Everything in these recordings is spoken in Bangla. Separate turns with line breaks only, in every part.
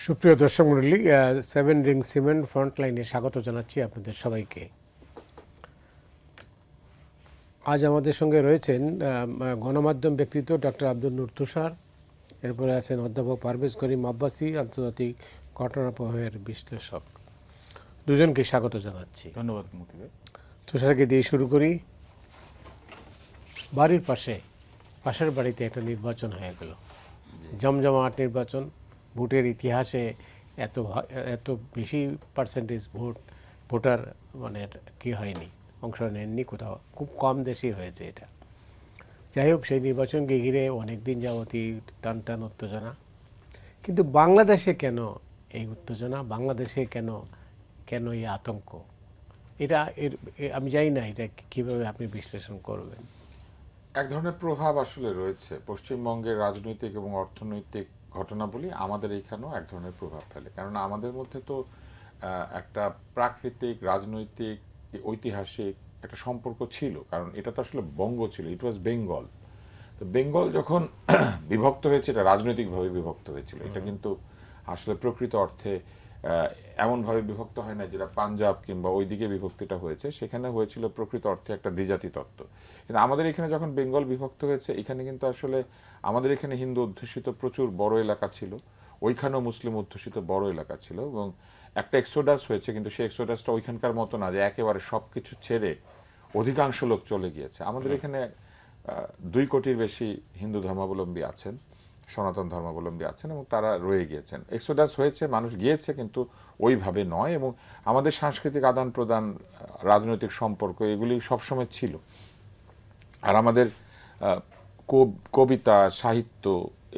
সুপ্রিয় দর্শক মণ্ডলী, সেভেন রিং সিমেন্ট ফ্রন্টলাইনে স্বাগত জানাচ্ছি আপনাদের সবাইকে। আজ আমাদের সঙ্গে রয়েছেন গণমাধ্যম ব্যক্তিত্ব ডক্টর আব্দুল নূর তুষার, এরপরে আছেন অধ্যাপক পারভেজ করিম আব্বাসী, আন্তর্জাতিক ঘটনা প্রবাহের বিশ্লেষক। দুজনকে স্বাগত জানাচ্ছি।
ধন্যবাদ মতি ভাই।
তুষারকে দিয়ে শুরু করি। বাড়ির পাশের বাড়িতে একটা নির্বাচন হয়ে গেল, জমজমাট নির্বাচন। ভোটের ইতিহাসে এত বেশি পার্সেন্টেজ ভোটার মানে কি হয়নি, অংশ নেননি কোথাও, খুব কম দেশেই হয়েছে এটা। যাই হোক, সেই নির্বাচনকে ঘিরে অনেক দিন যাবতই টান উত্তেজনা। কিন্তু বাংলাদেশে কেন এই উত্তেজনা, বাংলাদেশে কেন এই আতঙ্ক? আমি জানি না এটা কীভাবে আপনি বিশ্লেষণ করবেন।
এক ধরনের প্রভাব আসলে রয়েছে পশ্চিমবঙ্গের রাজনৈতিক এবং অর্থনৈতিক ঘটনাবলী আমাদের এইখানেও এক ধরনের প্রভাব ফেলে। কারণ আমাদের মধ্যে তো একটা প্রাকৃতিক, রাজনৈতিক, ঐতিহাসিক একটা সম্পর্ক ছিল। কারণ এটা তো আসলে বঙ্গ ছিল, ইট ওয়াজ বেঙ্গল। তো বেঙ্গল যখন বিভক্ত হয়েছে, এটা রাজনৈতিকভাবে বিভক্ত হয়েছিল। এটা কিন্তু আসলে প্রকৃত অর্থে এমনভাবে বিভক্ত হয় না যেটা পাঞ্জাব কিংবা ওইদিকে বিভক্তিটা হয়েছে, সেখানে হয়েছিল প্রকৃত অর্থে একটা দ্বিজাতি তত্ত্ব। কিন্তু আমাদের এখানে যখন বেঙ্গল বিভক্ত হয়েছে, এখানে কিন্তু আসলে আমাদের এখানে হিন্দু অধ্যুষিত প্রচুর বড় এলাকা ছিল, ওইখানেও মুসলিম অধ্যুষিত বড় এলাকা ছিল, এবং একটা এক্সোডাস হয়েছে। কিন্তু সেই এক্সোডাসটা ওইখানকার মতো না যে একেবারে সব কিছু ছেড়ে অধিকাংশ লোক চলে গিয়েছে। আমাদের এখানে 2 কোটির বেশি হিন্দু ধর্মাবলম্বী আছেন, সনাতন ধর্মাবলম্বী আছেন, এবং তারা রয়ে গিয়েছেন। এক্সোডাস হয়েছে, মানুষ গিয়েছে, কিন্তু ওইভাবে নয়। এবং আমাদের সাংস্কৃতিক আদান প্রদান, রাজনৈতিক সম্পর্ক, এগুলি সবসময় ছিল। আর আমাদের কবিতা, সাহিত্য,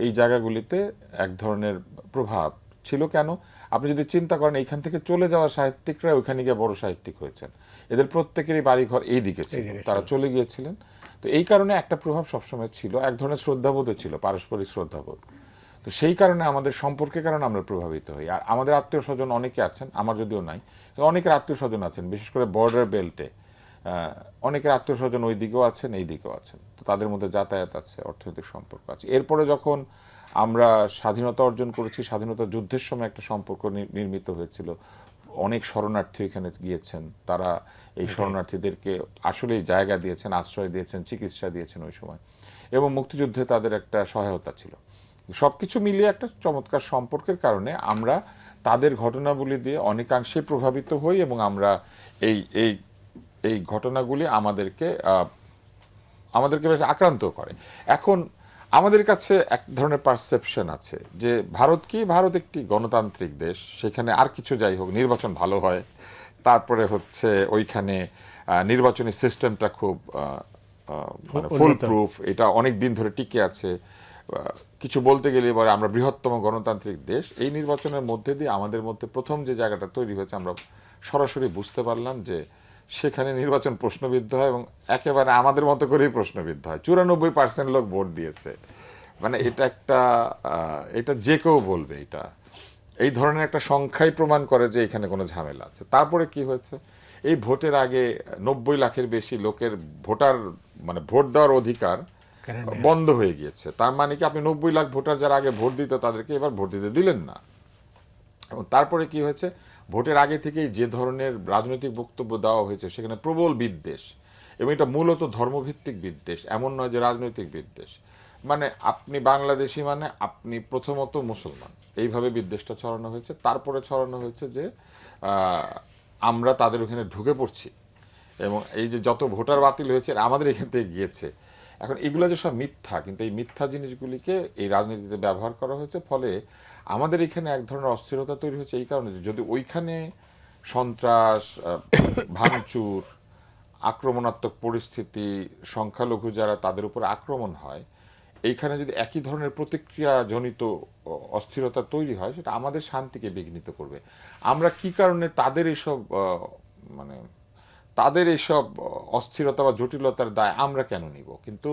এই জায়গাগুলিতে এক ধরনের প্রভাব ছিল। কেন? আপনি যদি চিন্তা করেন, এইখান থেকে চলে যাওয়া সাহিত্যিকরা ওইখানে গিয়ে বড় সাহিত্যিক হয়েছেন। এদের প্রত্যেকেরই বাড়িঘর এই দিকে ছিল, তারা চলে গিয়েছিলেন। তো এই কারণে একটা প্রভাব সবসময় ছিল, এক ধরনের শ্রদ্ধাবোধও ছিল, পারস্পরিক শ্রদ্ধাবোধ। তো সেই কারণে আমাদের সম্পর্কের কারণে আমরা প্রভাবিত হই। আর আমাদের আত্মীয় স্বজন অনেকে আছেন, আমার যদিও নাই, অনেকের আত্মীয় স্বজন আছেন, বিশেষ করে বর্ডার বেল্টে অনেকের আত্মীয় স্বজন ওই দিকেও আছেন, এই দিকেও আছেন। তো তাদের মধ্যে যাতায়াত আছে, অর্থনৈতিক সম্পর্ক আছে। এরপরে যখন আমরা স্বাধীনতা অর্জন করেছি, স্বাধীনতা যুদ্ধের সময় একটা সম্পর্ক নির্মিত হয়েছিল। অনেক শরণার্থী এখানে গিয়েছেন, তারা এই শরণার্থীদেরকে আসলেই জায়গা দিয়েছেন, আশ্রয় দিয়েছেন, চিকিৎসা দিয়েছেন ওই সময়, এবং মুক্তিযুদ্ধে তাদের একটা সহায়তা ছিল। সবকিছু মিলিয়ে একটা চমৎকার সম্পর্কের কারণে আমরা তাদের ঘটনাবলী দিয়ে অনেকাংশে প্রভাবিত হই, এবং আমরা এই এই এই ঘটনাগুলি আমাদেরকে বেশ আক্রান্ত করে। এখন আমাদের কাছে এক ধরনের পারসেপশন আছে যে ভারত একটি গণতান্ত্রিক দেশ, সেখানে আর কিছু যাই হোক নির্বাচন ভালো হয়, তারপরে হচ্ছে ওইখানে নির্বাচনী সিস্টেমটা খুব মানে ফুল প্রুফ, এটা অনেক দিন ধরে টিকে আছে। কিছু বলতে গেলে এবারে আমরা বৃহত্তম গণতান্ত্রিক দেশ। এই নির্বাচনের মধ্যে দিয়ে আমাদের মধ্যে প্রথম যে জায়গাটা তৈরি হয়েছে, আমরা সরাসরি বুঝতে পারলাম যে সেখানে নির্বাচন প্রশ্নবিদ্ধ হয়, এবং একেবারে আমাদের মতো করেই প্রশ্নবিদ্ধ হয়। 94% লোক ভোট দিয়েছে। মানে এটা যে কেউ বলবে, এটা এই ধরনের একটা সংখ্যাই প্রমাণ করে যে এখানে কোনো ঝামেলা আছে। তারপরে কি হয়েছে, এই ভোটের আগে 90 লাখের বেশি লোকের ভোট দেওয়ার অধিকার বন্ধ হয়ে গিয়েছে। তার মানে কি, আপনি 90 লাখ ভোটার যারা আগে ভোট দিত, তাদেরকে এবার ভোট দিতে দিলেন না। এবং তারপরে কি হয়েছে, ভোটের আগে থেকেই যে ধরনের রাজনৈতিক বক্তব্য দেওয়া হয়েছে, সেখানে প্রবল বিদ্বেষ, এবং এটা মূলত ধর্মভিত্তিক বিদ্বেষ, এমন নয় যে রাজনৈতিক বিদ্বেষ। মানে আপনি বাংলাদেশি মানে আপনি প্রথমত মুসলমান, এইভাবে বিদ্বেষটা ছড়ানো হয়েছে। তারপরে ছড়ানো হয়েছে যে আমরা তাদের ওখানে ঢুকে পড়ছি, এবং এই যে যত ভোটার বাতিল হয়েছে আমাদের এখান থেকে গিয়েছে। এখন এগুলো যে সব মিথ্যা, কিন্তু এই মিথ্যা জিনিসগুলিকে এই রাজনীতিতে ব্যবহার করা হয়েছে। ফলে আমাদের এখানে এক ধরনের অস্থিরতা তৈরি হয়েছে এই কারণে, যদি ওইখানে সন্ত্রাস, ভাঙচুর, আক্রমণাত্মক পরিস্থিতি, সংখ্যালঘু যারা তাদের উপর আক্রমণ হয়, এইখানে যদি একই ধরনের প্রতিক্রিয়াজনিত অস্থিরতা তৈরি হয়, সেটা আমাদের শান্তিকে বিঘ্নিত করবে। আমরা কি কারণে তাদের এইসব অস্থিরতা বা জটিলতার দায় আমরা কেন নিব? কিন্তু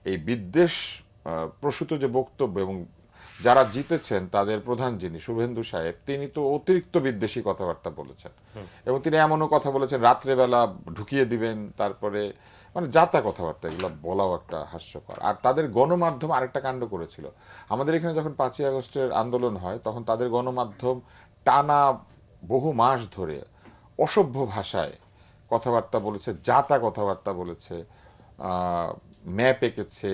এই বিদ্বেষ প্রসূত যে বক্তব্য, এবং যারা জিতেছেন তাদের প্রধান যিনি শুভেন্দু সাহেব, তিনি তো অতিরিক্ত বিদ্বেষী কথাবার্তা বলেছেন। এবং তিনি এমনও কথা বলেছেন, রাত্রেবেলা ঢুকিয়ে দিবেন, তারপরে মানে যাতা কথাবার্তা, এগুলো বলাও একটা হাস্যকর। আর তাদের গণমাধ্যম আরেকটা কাণ্ড করেছিল। আমাদের এখানে যখন 5ই আগস্টের আন্দোলন হয় তখন তাদের গণমাধ্যম টানা বহু মাস ধরে অসভ্য ভাষায় কথাবার্তা বলেছে, যাতা কথাবার্তা বলেছে, ম্যাপ এঁকেছে,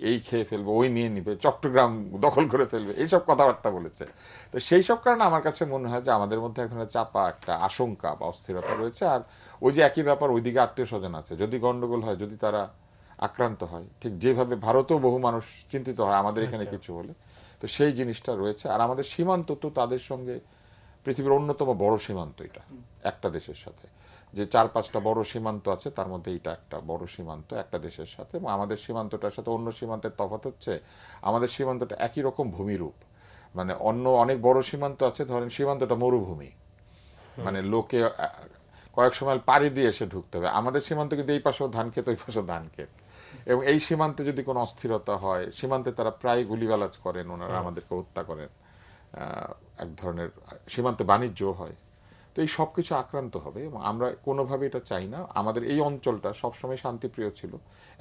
এই খেয়ে ফেলবে, ওই নিয়ে নিবে, চট্টগ্রাম দখল করে ফেলবে, এইসব কথাবার্তা বলেছে। তো সেই সব কারণে আমার কাছে মনে হয় যে আমাদের মধ্যে এক ধরনের চাপা একটা আশঙ্কা বা অস্থিরতা রয়েছে। আর ওই যে একই ব্যাপার, ওইদিকে আত্মীয় স্বজন আছে, যদি গন্ডগোল হয়, যদি তারা আক্রান্ত হয়, ঠিক যেভাবে ভারতেও বহু মানুষ চিন্তিত হয় আমাদের এখানে কিছু হলে, তো সেই জিনিসটা রয়েছে। আর আমাদের সীমান্ত তো তাদের সঙ্গে পৃথিবীর অন্যতম বড় সীমান্ত, এটা একটা দেশের সাথে যে 4-5টা বড় সীমান্ত আছে তার মধ্যে এটা একটা বড় সীমান্ত একটা দেশের সাথে। এবং আমাদের সীমান্তটার সাথে অন্য সীমান্তের তফাৎ হচ্ছে আমাদের সীমান্তটা একই রকম ভূমিরূপ। মানে অন্য অনেক বড় সীমান্ত আছে, ধরেন সীমান্তটা মরুভূমি, মানে লোকে কয়েক সময় পাড়ি দিয়ে এসে ঢুকতে হবে। আমাদের সীমান্ত কিন্তু এই পাশেও ধান ক্ষেত, ওই পাশেও ধান ক্ষেত। এবং এই সীমান্তে যদি কোনো অস্থিরতা হয়, সীমান্তে তারা প্রায় গুলিগালাজ করেন, ওনারা আমাদেরকে হত্যা করেন, এক ধরনের সীমান্তে বাণিজ্য হয়। তো এই সব কিছু আক্রান্ত হবে এবং আমরা কোনোভাবে এটা চাই না। আমাদের এই অঞ্চলটা সবসময় শান্তিপ্রিয় ছিল,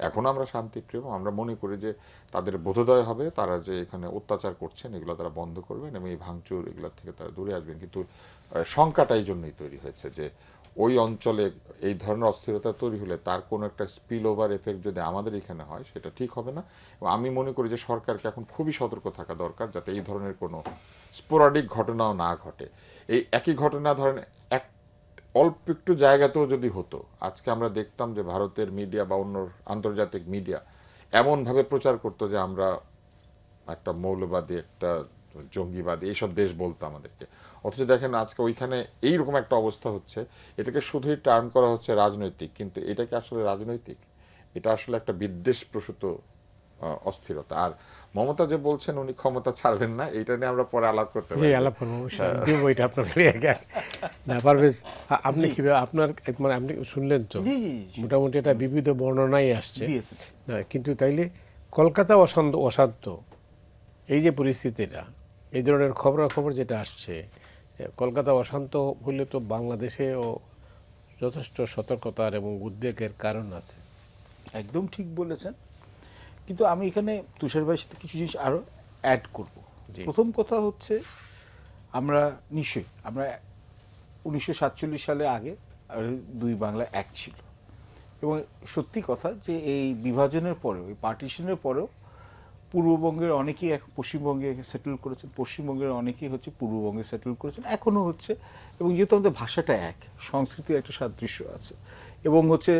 এখন আমরা শান্তিপ্রিয়। আমরা মনে করি যে তাদের বোধোদয় হবে, তারা যে এখানে অত্যাচার করছেন এগুলো তারা বন্ধ করবেন এবং এই ভাঙচুর এগুলোর থেকে তারা দূরে আসবেন। কিন্তু শঙ্কাটা এই জন্যই তৈরি হয়েছে যে ওই অঞ্চলে এই ধরনের অস্থিরতা তৈরি হলে তার কোনো একটা স্পিল ওভার এফেক্ট যদি আমাদের এখানে হয় সেটা ঠিক হবে না। এবং আমি মনে করি যে সরকারকে এখন খুবই সতর্ক থাকা দরকার যাতে এই ধরনের কোনো স্পোরাডিক ঘটনাও না ঘটে। এই একই ঘটনা ধরেন এক অল্প একটু জায়গাতেও যদি হতো, আজকে আমরা দেখতাম যে ভারতের মিডিয়া বা অন্য আন্তর্জাতিক মিডিয়া এমনভাবে প্রচার করতো যে আমরা একটা মৌলবাদী, একটা জঙ্গিবাদী, এইসব দেশ বলতো আমাদেরকে। অথচ দেখেন আজকে ওইখানে এইরকম একটা অবস্থা হচ্ছে, এটাকে শুধুই টার্ন করা হচ্ছে রাজনৈতিক, কিন্তু এটা কি আসলে রাজনৈতিক? এটা আসলে একটা বিদ্বেষ প্রসূত অস্থিরতা। আর মমতা যে বলছেন উনি ক্ষমতা ছাড়বেন না, এটা নিয়ে আমরা পরে আলাপ করতে
জি,
পারি।
আলাপ করবো অবশ্যই, আমি দেবো এটা আপনার না পারভেজ, আপনি কি আপনার মানে আপনি শুনলেন তো,
জি জি
মোটামুটি এটা বিবিধ বর্ণনাই আসছে
দিয়েছেন।
না, কিন্তু তাইলে কলকাতা অশান্ত এই যে পরিস্থিতিটা, এই ধরনের খবরাখবর যেটা আসছে, কলকাতা অশান্ত হলে তো বাংলাদেশেও যথেষ্ট সতর্কতার এবং উদ্বেগের কারণ আছে।
একদম ঠিক বলেছেন, কিন্তু আমি এখানে তুষার ভাইয়ের সাথে কিছু জিনিস আরো অ্যাড করব।
জি।
প্রথম কথা হচ্ছে আমরা 1947 সালে আগে আর দুই বাংলা এক ছিল, এবং সত্যি কথা যে এই বিভাজনের পরেও, এই পার্টিশনের পরেও পূর্ববঙ্গের অনেকেই পশ্চিমবঙ্গে সেটেল করেছেন, পশ্চিমবঙ্গের অনেকেই হচ্ছে পূর্ববঙ্গে সেটেল করেছেন, এখনও হচ্ছে। এবং যেহেতু আমাদের ভাষাটা এক, সংস্কৃতির একটা সাদৃশ্য আছে, এবং হচ্ছে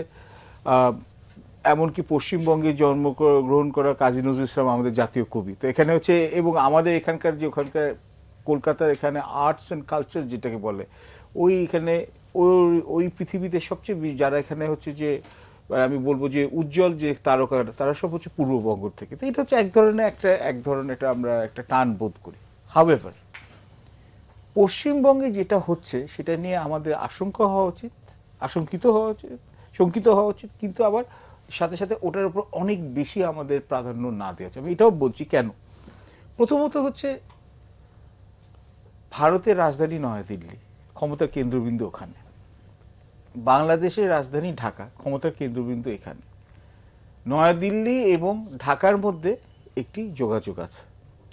এমনকি পশ্চিমবঙ্গে জন্মগ্রহণ করা কাজী নজরুল ইসলাম আমাদের জাতীয় কবি। তো এখানে হচ্ছে, এবং আমাদের এখানকার যে ওখানকার কলকাতার এখানে আর্টস অ্যান্ড কালচার যেটাকে বলে, ওই এখানে ওই পৃথিবীতে সবচেয়ে যারা এখানে হচ্ছে যে আমি বলবো যে উজ্জ্বল যে তারকা, তারা সব হচ্ছে পূর্ববঙ্গ থেকে। তো এটা হচ্ছে এক ধরনের এটা আমরা একটা টান বোধ করি। হাউএভার, পশ্চিমবঙ্গে যেটা হচ্ছে সেটা নিয়ে আমাদের শঙ্কিত হওয়া উচিত, কিন্তু আবার সাথে সাথে ওটার উপর অনেক বেশি আমাদের প্রাধান্য না দেওয়া উচিত। আমি এটাও বলছি কেন। প্রথমত হচ্ছে ভারতের রাজধানী নয়াদিল্লি, ক্ষমতার কেন্দ্রবিন্দু ওখানে। বাংলাদেশের রাজধানী ঢাকা, ক্ষমতার কেন্দ্রবিন্দু এখানে। নয়াদিল্লি এবং ঢাকার মধ্যে একটি যোগাযোগ আছে,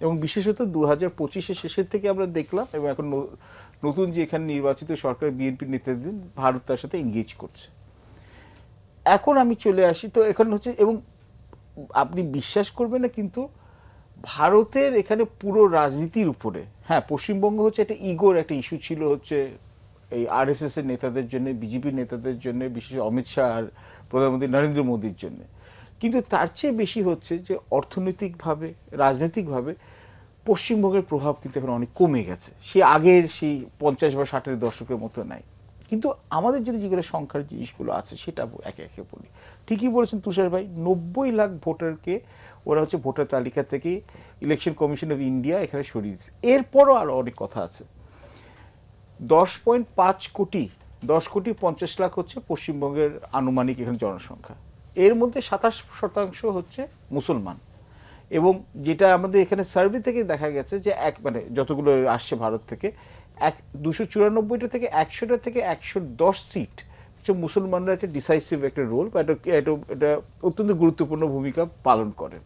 এবং বিশেষত 2025-এর শেষের থেকে আমরা দেখলাম, এবং এখন নতুন যে এখানে নির্বাচিত সরকার বিএনপি নেতৃত্বাধীন, ভারত তার সাথে এঙ্গেজ করছে। এখন আমি চলে আসি, তো এখন হচ্ছে, এবং আপনি বিশ্বাস করবেন না, কিন্তু ভারতের এখানে পুরো রাজনীতির উপরে, হ্যাঁ পশ্চিমবঙ্গ হচ্ছে একটা ইগোর একটা ইস্যু ছিল, হচ্ছে এই আরএসএস এর নেতাদের জন্য, বিজেপি নেতাদের জন্য, বিশেষ অমিত শাহ আর প্রধানমন্ত্রী নরেন্দ্র মোদীর জন্য। কিন্তু তার চেয়ে বেশি হচ্ছে যে অর্থনৈতিকভাবে, রাজনৈতিকভাবে পশ্চিমবঙ্গের প্রভাব কিন্তু এখন অনেক কমে গেছে, সে আগের সেই 50 বা 60-এর দশকের মতো নাই। কিন্তু আমাদের জন্য যেগুলো সংখ্যার জিনিসগুলো আছে সেটা একে একে বলি। ঠিকই বলেছেন তুষার ভাই, 90 লাখ ভোটারকে ওরা হচ্ছে ভোটার তালিকা থেকে ইলেকশন কমিশন অফ ইন্ডিয়া এখানে সরিয়ে দিচ্ছে। এরপরও আরও অনেক কথা আছে। 10.50 হচ্ছে পশ্চিমবঙ্গের আনুমানিক এখানে জনসংখ্যা, এর মধ্যে 27% হচ্ছে মুসলমান। এবং যেটা আমাদের এখানে সার্ভে থেকে দেখা গেছে যে মানে যতগুলো আসছে ভারত থেকে, 294টা থেকে 100টা থেকে 110 সিট হচ্ছে মুসলমানরা একটা ডিসাইসিভ একটা রোল বা এটা অত্যন্ত গুরুত্বপূর্ণ ভূমিকা পালন করে।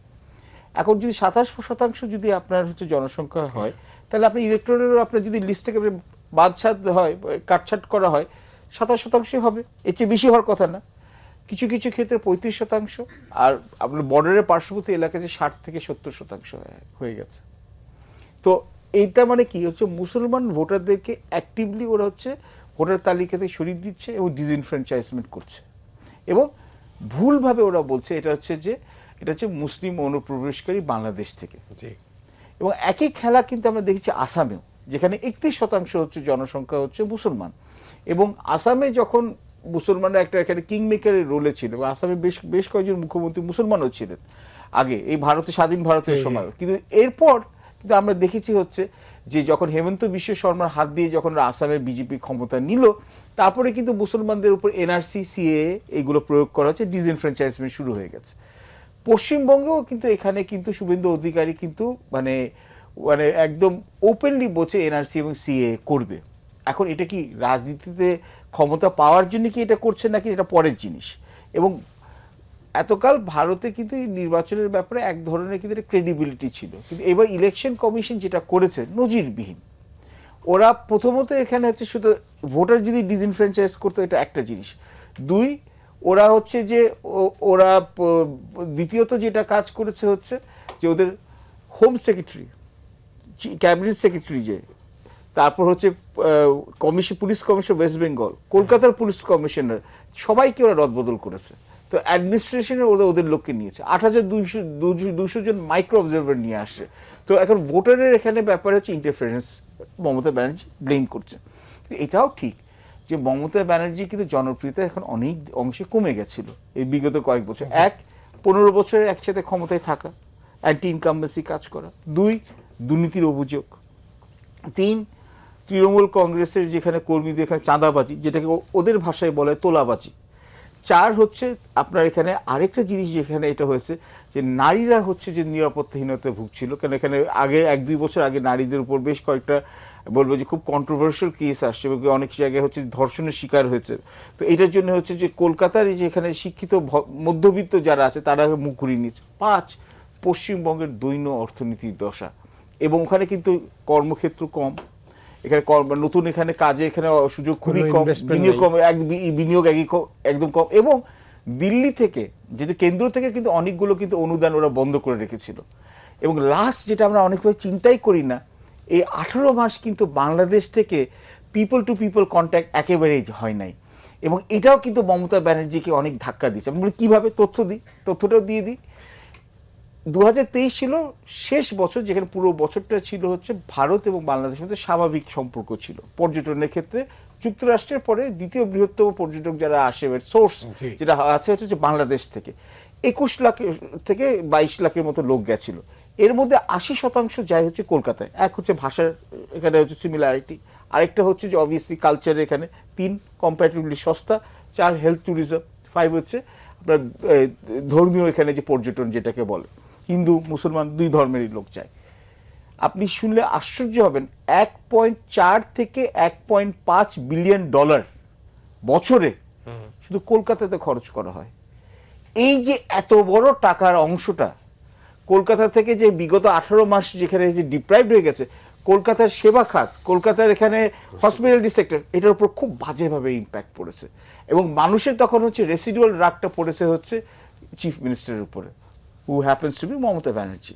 এখন যদি 27% যদি আপনার হচ্ছে জনসংখ্যা হয়, তাহলে আপনি ইলেকট্রনেরও আপনার যদি লিস্ট থেকে বাদছাদ হয়, কাটছাট করা হয়, 27% হবে, এর চেয়ে বেশি হওয়ার কথা না। কিছু কিছু ক্ষেত্রে 35%, আর আপনার বর্ডারের পার্শ্ববর্তী এলাকাতে 60 থেকে 70% হয়ে গেছে। তো এইটা মানে কি হচ্ছে, মুসলমান ভোটারদেরকে অ্যাক্টিভলি ওরা হচ্ছে ভোটার তালিকাতে সরিয়ে দিচ্ছে এবং ডিসএনফ্র্যাঞ্চাইজমেন্ট করছে, এবং ভুলভাবে ওরা বলছে এটা হচ্ছে মুসলিম অনুপ্রবেশকারী বাংলাদেশ থেকে। এবং একই খেলা কিন্তু আমরা দেখেছি আসামেও, যেখানে 31% হচ্ছে জনসংখ্যা হচ্ছে মুসলমান, এবং আসামে যখন মুসলমানরা একটা এখানে কিংমেকারের রোলে ছিল, এবং আসামে বেশ কয়েকজন মুখ্যমন্ত্রী মুসলমানও ছিলেন আগে, এই স্বাধীন ভারতের সময়। কিন্তু এরপর কিন্তু আমরা দেখেছি হচ্ছে যে যখন হেমন্ত বিশ্ব শর্মার হাত দিয়ে যখন আসামে বিজেপি ক্ষমতা নিল, তারপরে কিন্তু মুসলমানদের উপর এনআরসি, সিএএ এইগুলো প্রয়োগ করা হচ্ছে, ডিসএনফ্র্যাঞ্চাইজমেন্ট শুরু হয়ে গেছে। পশ্চিমবঙ্গেও কিন্তু এখানে কিন্তু শুভেন্দু অধিকারী কিন্তু মানে একদম ওপেনলি বলছে এনআরসি এবং সিএ করবে। এখন এটা কি রাজনীতিতে ক্ষমতা পাওয়ার জন্য কি এটা করছে, নাকি এটা পরের জিনিস? এবং এতকাল ভারতে কিন্তু এই নির্বাচনের ব্যাপারে এক ধরনের কিন্তু ক্রেডিবিলিটি ছিল, কিন্তু এবার ইলেকশন কমিশন যেটা করেছে নজিরবিহীন। ওরা প্রথমত এখানে হচ্ছে শুধু ভোটার যদি ডিসএনফ্র্যাঞ্চাইজ করতো, এটা একটা জিনিস। দুই, ওরা হচ্ছে যে ওরা দ্বিতীয়ত যেটা কাজ করেছে হচ্ছে যে ওদের হোম সেক্রেটারি, ক্যাবিনেট সেক্রেটারি, যে তারপর হচ্ছে পুলিশ কমিশনার ওয়েস্ট বেঙ্গল, কলকাতার পুলিশ কমিশনার, সবাইকে ওরা রদবদল করেছে। তো অ্যাডমিনিস্ট্রেশনে ওদের লোককে নিয়েছে, 8200 জন মাইক্রো অবজারভার নিয়ে আসে। তো এখন ভোটারের এখানে ব্যাপারে হচ্ছে ইন্টারফারেন্স, মমতা ব্যানার্জি ব্লেম করছে। এটাও ঠিক যে মমতা ব্যানার্জি কিন্তু জনপ্রিয়তা এখন অনেক অংশে কমে গেছিল এই বিগত কয়েক বছর। 15 বছরে একসাথে ক্ষমতায় থাকা, অ্যান্টি ইনকামবেন্সি কাজ করা। 2, দুর্নীতির অভিযোগ। 3, তৃণমূল কংগ্রেসের যেখানে কর্মীদের এখানে চাঁদাবাজি, যেটাকে ওদের ভাষায় বলে তোলাবাজি। 4 হচ্ছে আপনার এখানে আরেকটা জিনিস যেখানে এটা হয়েছে যে নারীরা হচ্ছে যে নিরাপত্তাহীনতায় ভুগছিল, কারণ এখানে আগে 1-2 বছর আগে নারীদের উপর বেশ কয়েকটা বলবো যে খুব কন্ট্রোভার্সিয়াল কেস আসছে, এবং অনেক জায়গায় হচ্ছে ধর্ষণের শিকার হয়েছে। তো এটার জন্য হচ্ছে যে কলকাতার এই যে এখানে শিক্ষিত মধ্যবিত্ত যারা আছে তারা মুখ ঘুরিয়ে নিচ্ছে। 5, পশ্চিমবঙ্গের দৈন্য অর্থনীতির দশা, এবং ওখানে কিন্তু কর্মক্ষেত্র কম, এখানে নতুন এখানে কাজে এখানে সুযোগ খুবই কম, বিনিয়োগ একদম কম। এবং দিল্লি থেকে যেহেতু কেন্দ্র থেকে কিন্তু অনেকগুলো কিন্তু অনুদান ওরা বন্ধ করে রেখেছিল। এবং লাস্ট যেটা আমরা অনেকভাবে চিন্তাই করি না, এই 18 মাস কিন্তু বাংলাদেশ থেকে পিপল টু পিপল কন্ট্যাক্ট একেবারেই হয় নাই, এবং এটাও কিন্তু মমতা ব্যানার্জিকে অনেক ধাক্কা দিয়েছে। আমি বলি কীভাবে, তথ্যটাও দিয়ে দিই। 2023 ছিল শেষ বছর, যেখানে পুরো বছরটা ছিল হচ্ছে ভারত এবং বাংলাদেশের মধ্যে স্বাভাবিক সম্পর্ক ছিল পর্যটনের ক্ষেত্রে। যুক্তরাষ্ট্রের পরে দ্বিতীয় বৃহত্তম পর্যটক যারা আসে, সোর্স যেটা আছে হচ্ছে বাংলাদেশ থেকে 21 লাখ থেকে 22 লাখের মতো লোক গেছিল। এর মধ্যে 80% যায় হচ্ছে কলকাতায়। এক হচ্ছে ভাষার এখানে হচ্ছে সিমিলারিটি, আরেকটা হচ্ছে যে অবভিয়াসলি কালচারের এখানে। 3, কম্প্যারেটিভলি সস্তা। 4, হেলথ ট্যুরিজম। 5 হচ্ছে আপনার ধর্মীয় এখানে যে পর্যটন যেটাকে বলে, হিন্দু মুসলমান 2 ধর্মেরই লোক যায়। আপনি শুনলে আশ্চর্য হবেন, 1.4 থেকে 1.5 বিলিয়ন ডলার বছরে শুধু কলকাতাতে খরচ করা হয়। এই যে এত বড় টাকার অংশটা কলকাতা থেকে যে বিগত 18 মাস যেখানে যে ডিপ্রাইভড হয়ে গেছে, কলকাতার সেবা খাত, কলকাতার এখানে হসপিটালিটি সেক্টর, এটার উপর খুব বাজেভাবে ইম্প্যাক্ট পড়েছে। এবং মানুষের তখন হচ্ছে রেসিডুয়াল রাগটা পড়েছে হচ্ছে চিফ মিনিস্টারের উপরে, who happens to be Mamata Banerjee.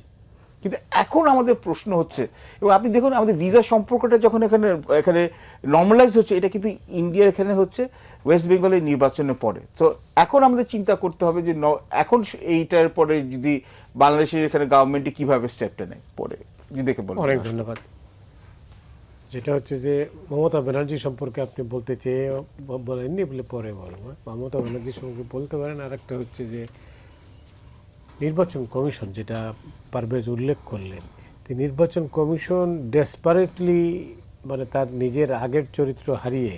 কিন্তু এখন আমাদের প্রশ্ন হচ্ছে, এবং আপনি দেখুন আমাদের ভিসা সম্পর্কটা যখন এখানে নর্মালাইজ হচ্ছে, এটা কিন্তু ইন্ডিয়ার এখানে হচ্ছে ওয়েস্ট বেঙ্গলের নির্বাচনের পরে। তো এখন আমাদের চিন্তা করতে হবে যে এখন এইটার পরে যদি বাংলাদেশের এখানে গভর্নমেন্টে কিভাবে স্টেপটা নেয় পরে যদি দেখে বলেন।
অনেক ধন্যবাদ। যেটা হচ্ছে যে মমতা ব্যানার্জি সম্পর্কে আপনি বলতে চেয়ে বলেননি বলে পরে বলবো। মমতা ব্যানার্জি সম্পর্কে বলতে পারেন। আর একটা হচ্ছে যে নির্বাচন কমিশন, যেটা পারভেজ উল্লেখ করলেন, নির্বাচন কমিশন ডেসপারেটলি মানে তার নিজের আগের চরিত্র হারিয়ে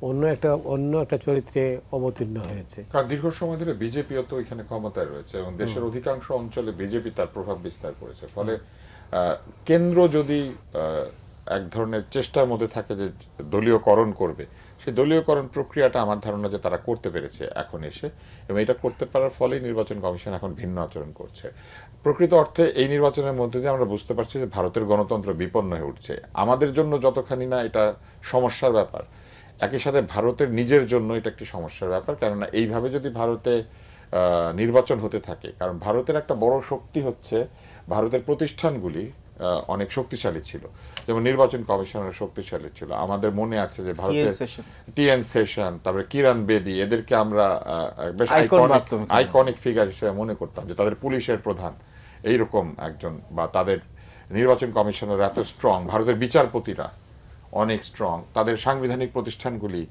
অন্য একটা চরিত্রে অবতীর্ণ হয়েছে।
কারণ দীর্ঘ সময় ধরে বিজেপিও তো এখানে ক্ষমতায় রয়েছে, এবং দেশের অধিকাংশ অঞ্চলে বিজেপি তার প্রভাব বিস্তার করেছে। ফলে কেন্দ্র যদি এক ধরনের চেষ্টার মধ্যে থাকে যে দলীয়করণ করবে, সেই দলীয়করণ প্রক্রিয়াটা আমার ধারণা যে তারা করতে পেরেছে এখন এসে, এবং এটা করতে পারার ফলেই নির্বাচন কমিশন এখন ভিন্ন আচরণ করছে। প্রকৃত অর্থে এই নির্বাচনের মধ্যে দিয়ে আমরা বুঝতে পারছি যে ভারতের গণতন্ত্র বিপন্ন হয়ে উঠছে। আমাদের জন্য যতখানি না এটা সমস্যার ব্যাপার, একই সাথে ভারতের নিজের জন্য এটা একটি সমস্যার ব্যাপার। কেননা এইভাবে যদি ভারতে নির্বাচন হতে থাকে, কারণ ভারতের একটা বড় শক্তি হচ্ছে ভারতের প্রতিষ্ঠানগুলি অনেক শক্তিশালী ছিল, যেমন নির্বাচন কমিশনের শক্তিশালী ছিল। আমাদের মনে আছে যে ভারতের টিএন সেশন, তারপরে কিরণ বেদি, এদেরকে আমরা বেশ আইকনিক ফিগার হিসেবে মনে করতাম, যে তাদের পুলিশের প্রধান এইরকম একজন, বা তাদের নির্বাচন কমিশনের এত স্ট্রং, ভারতের বিচারপতিরা অনেক স্ট্রং, তাদের সাংবিধানিক প্রতিষ্ঠানগুলি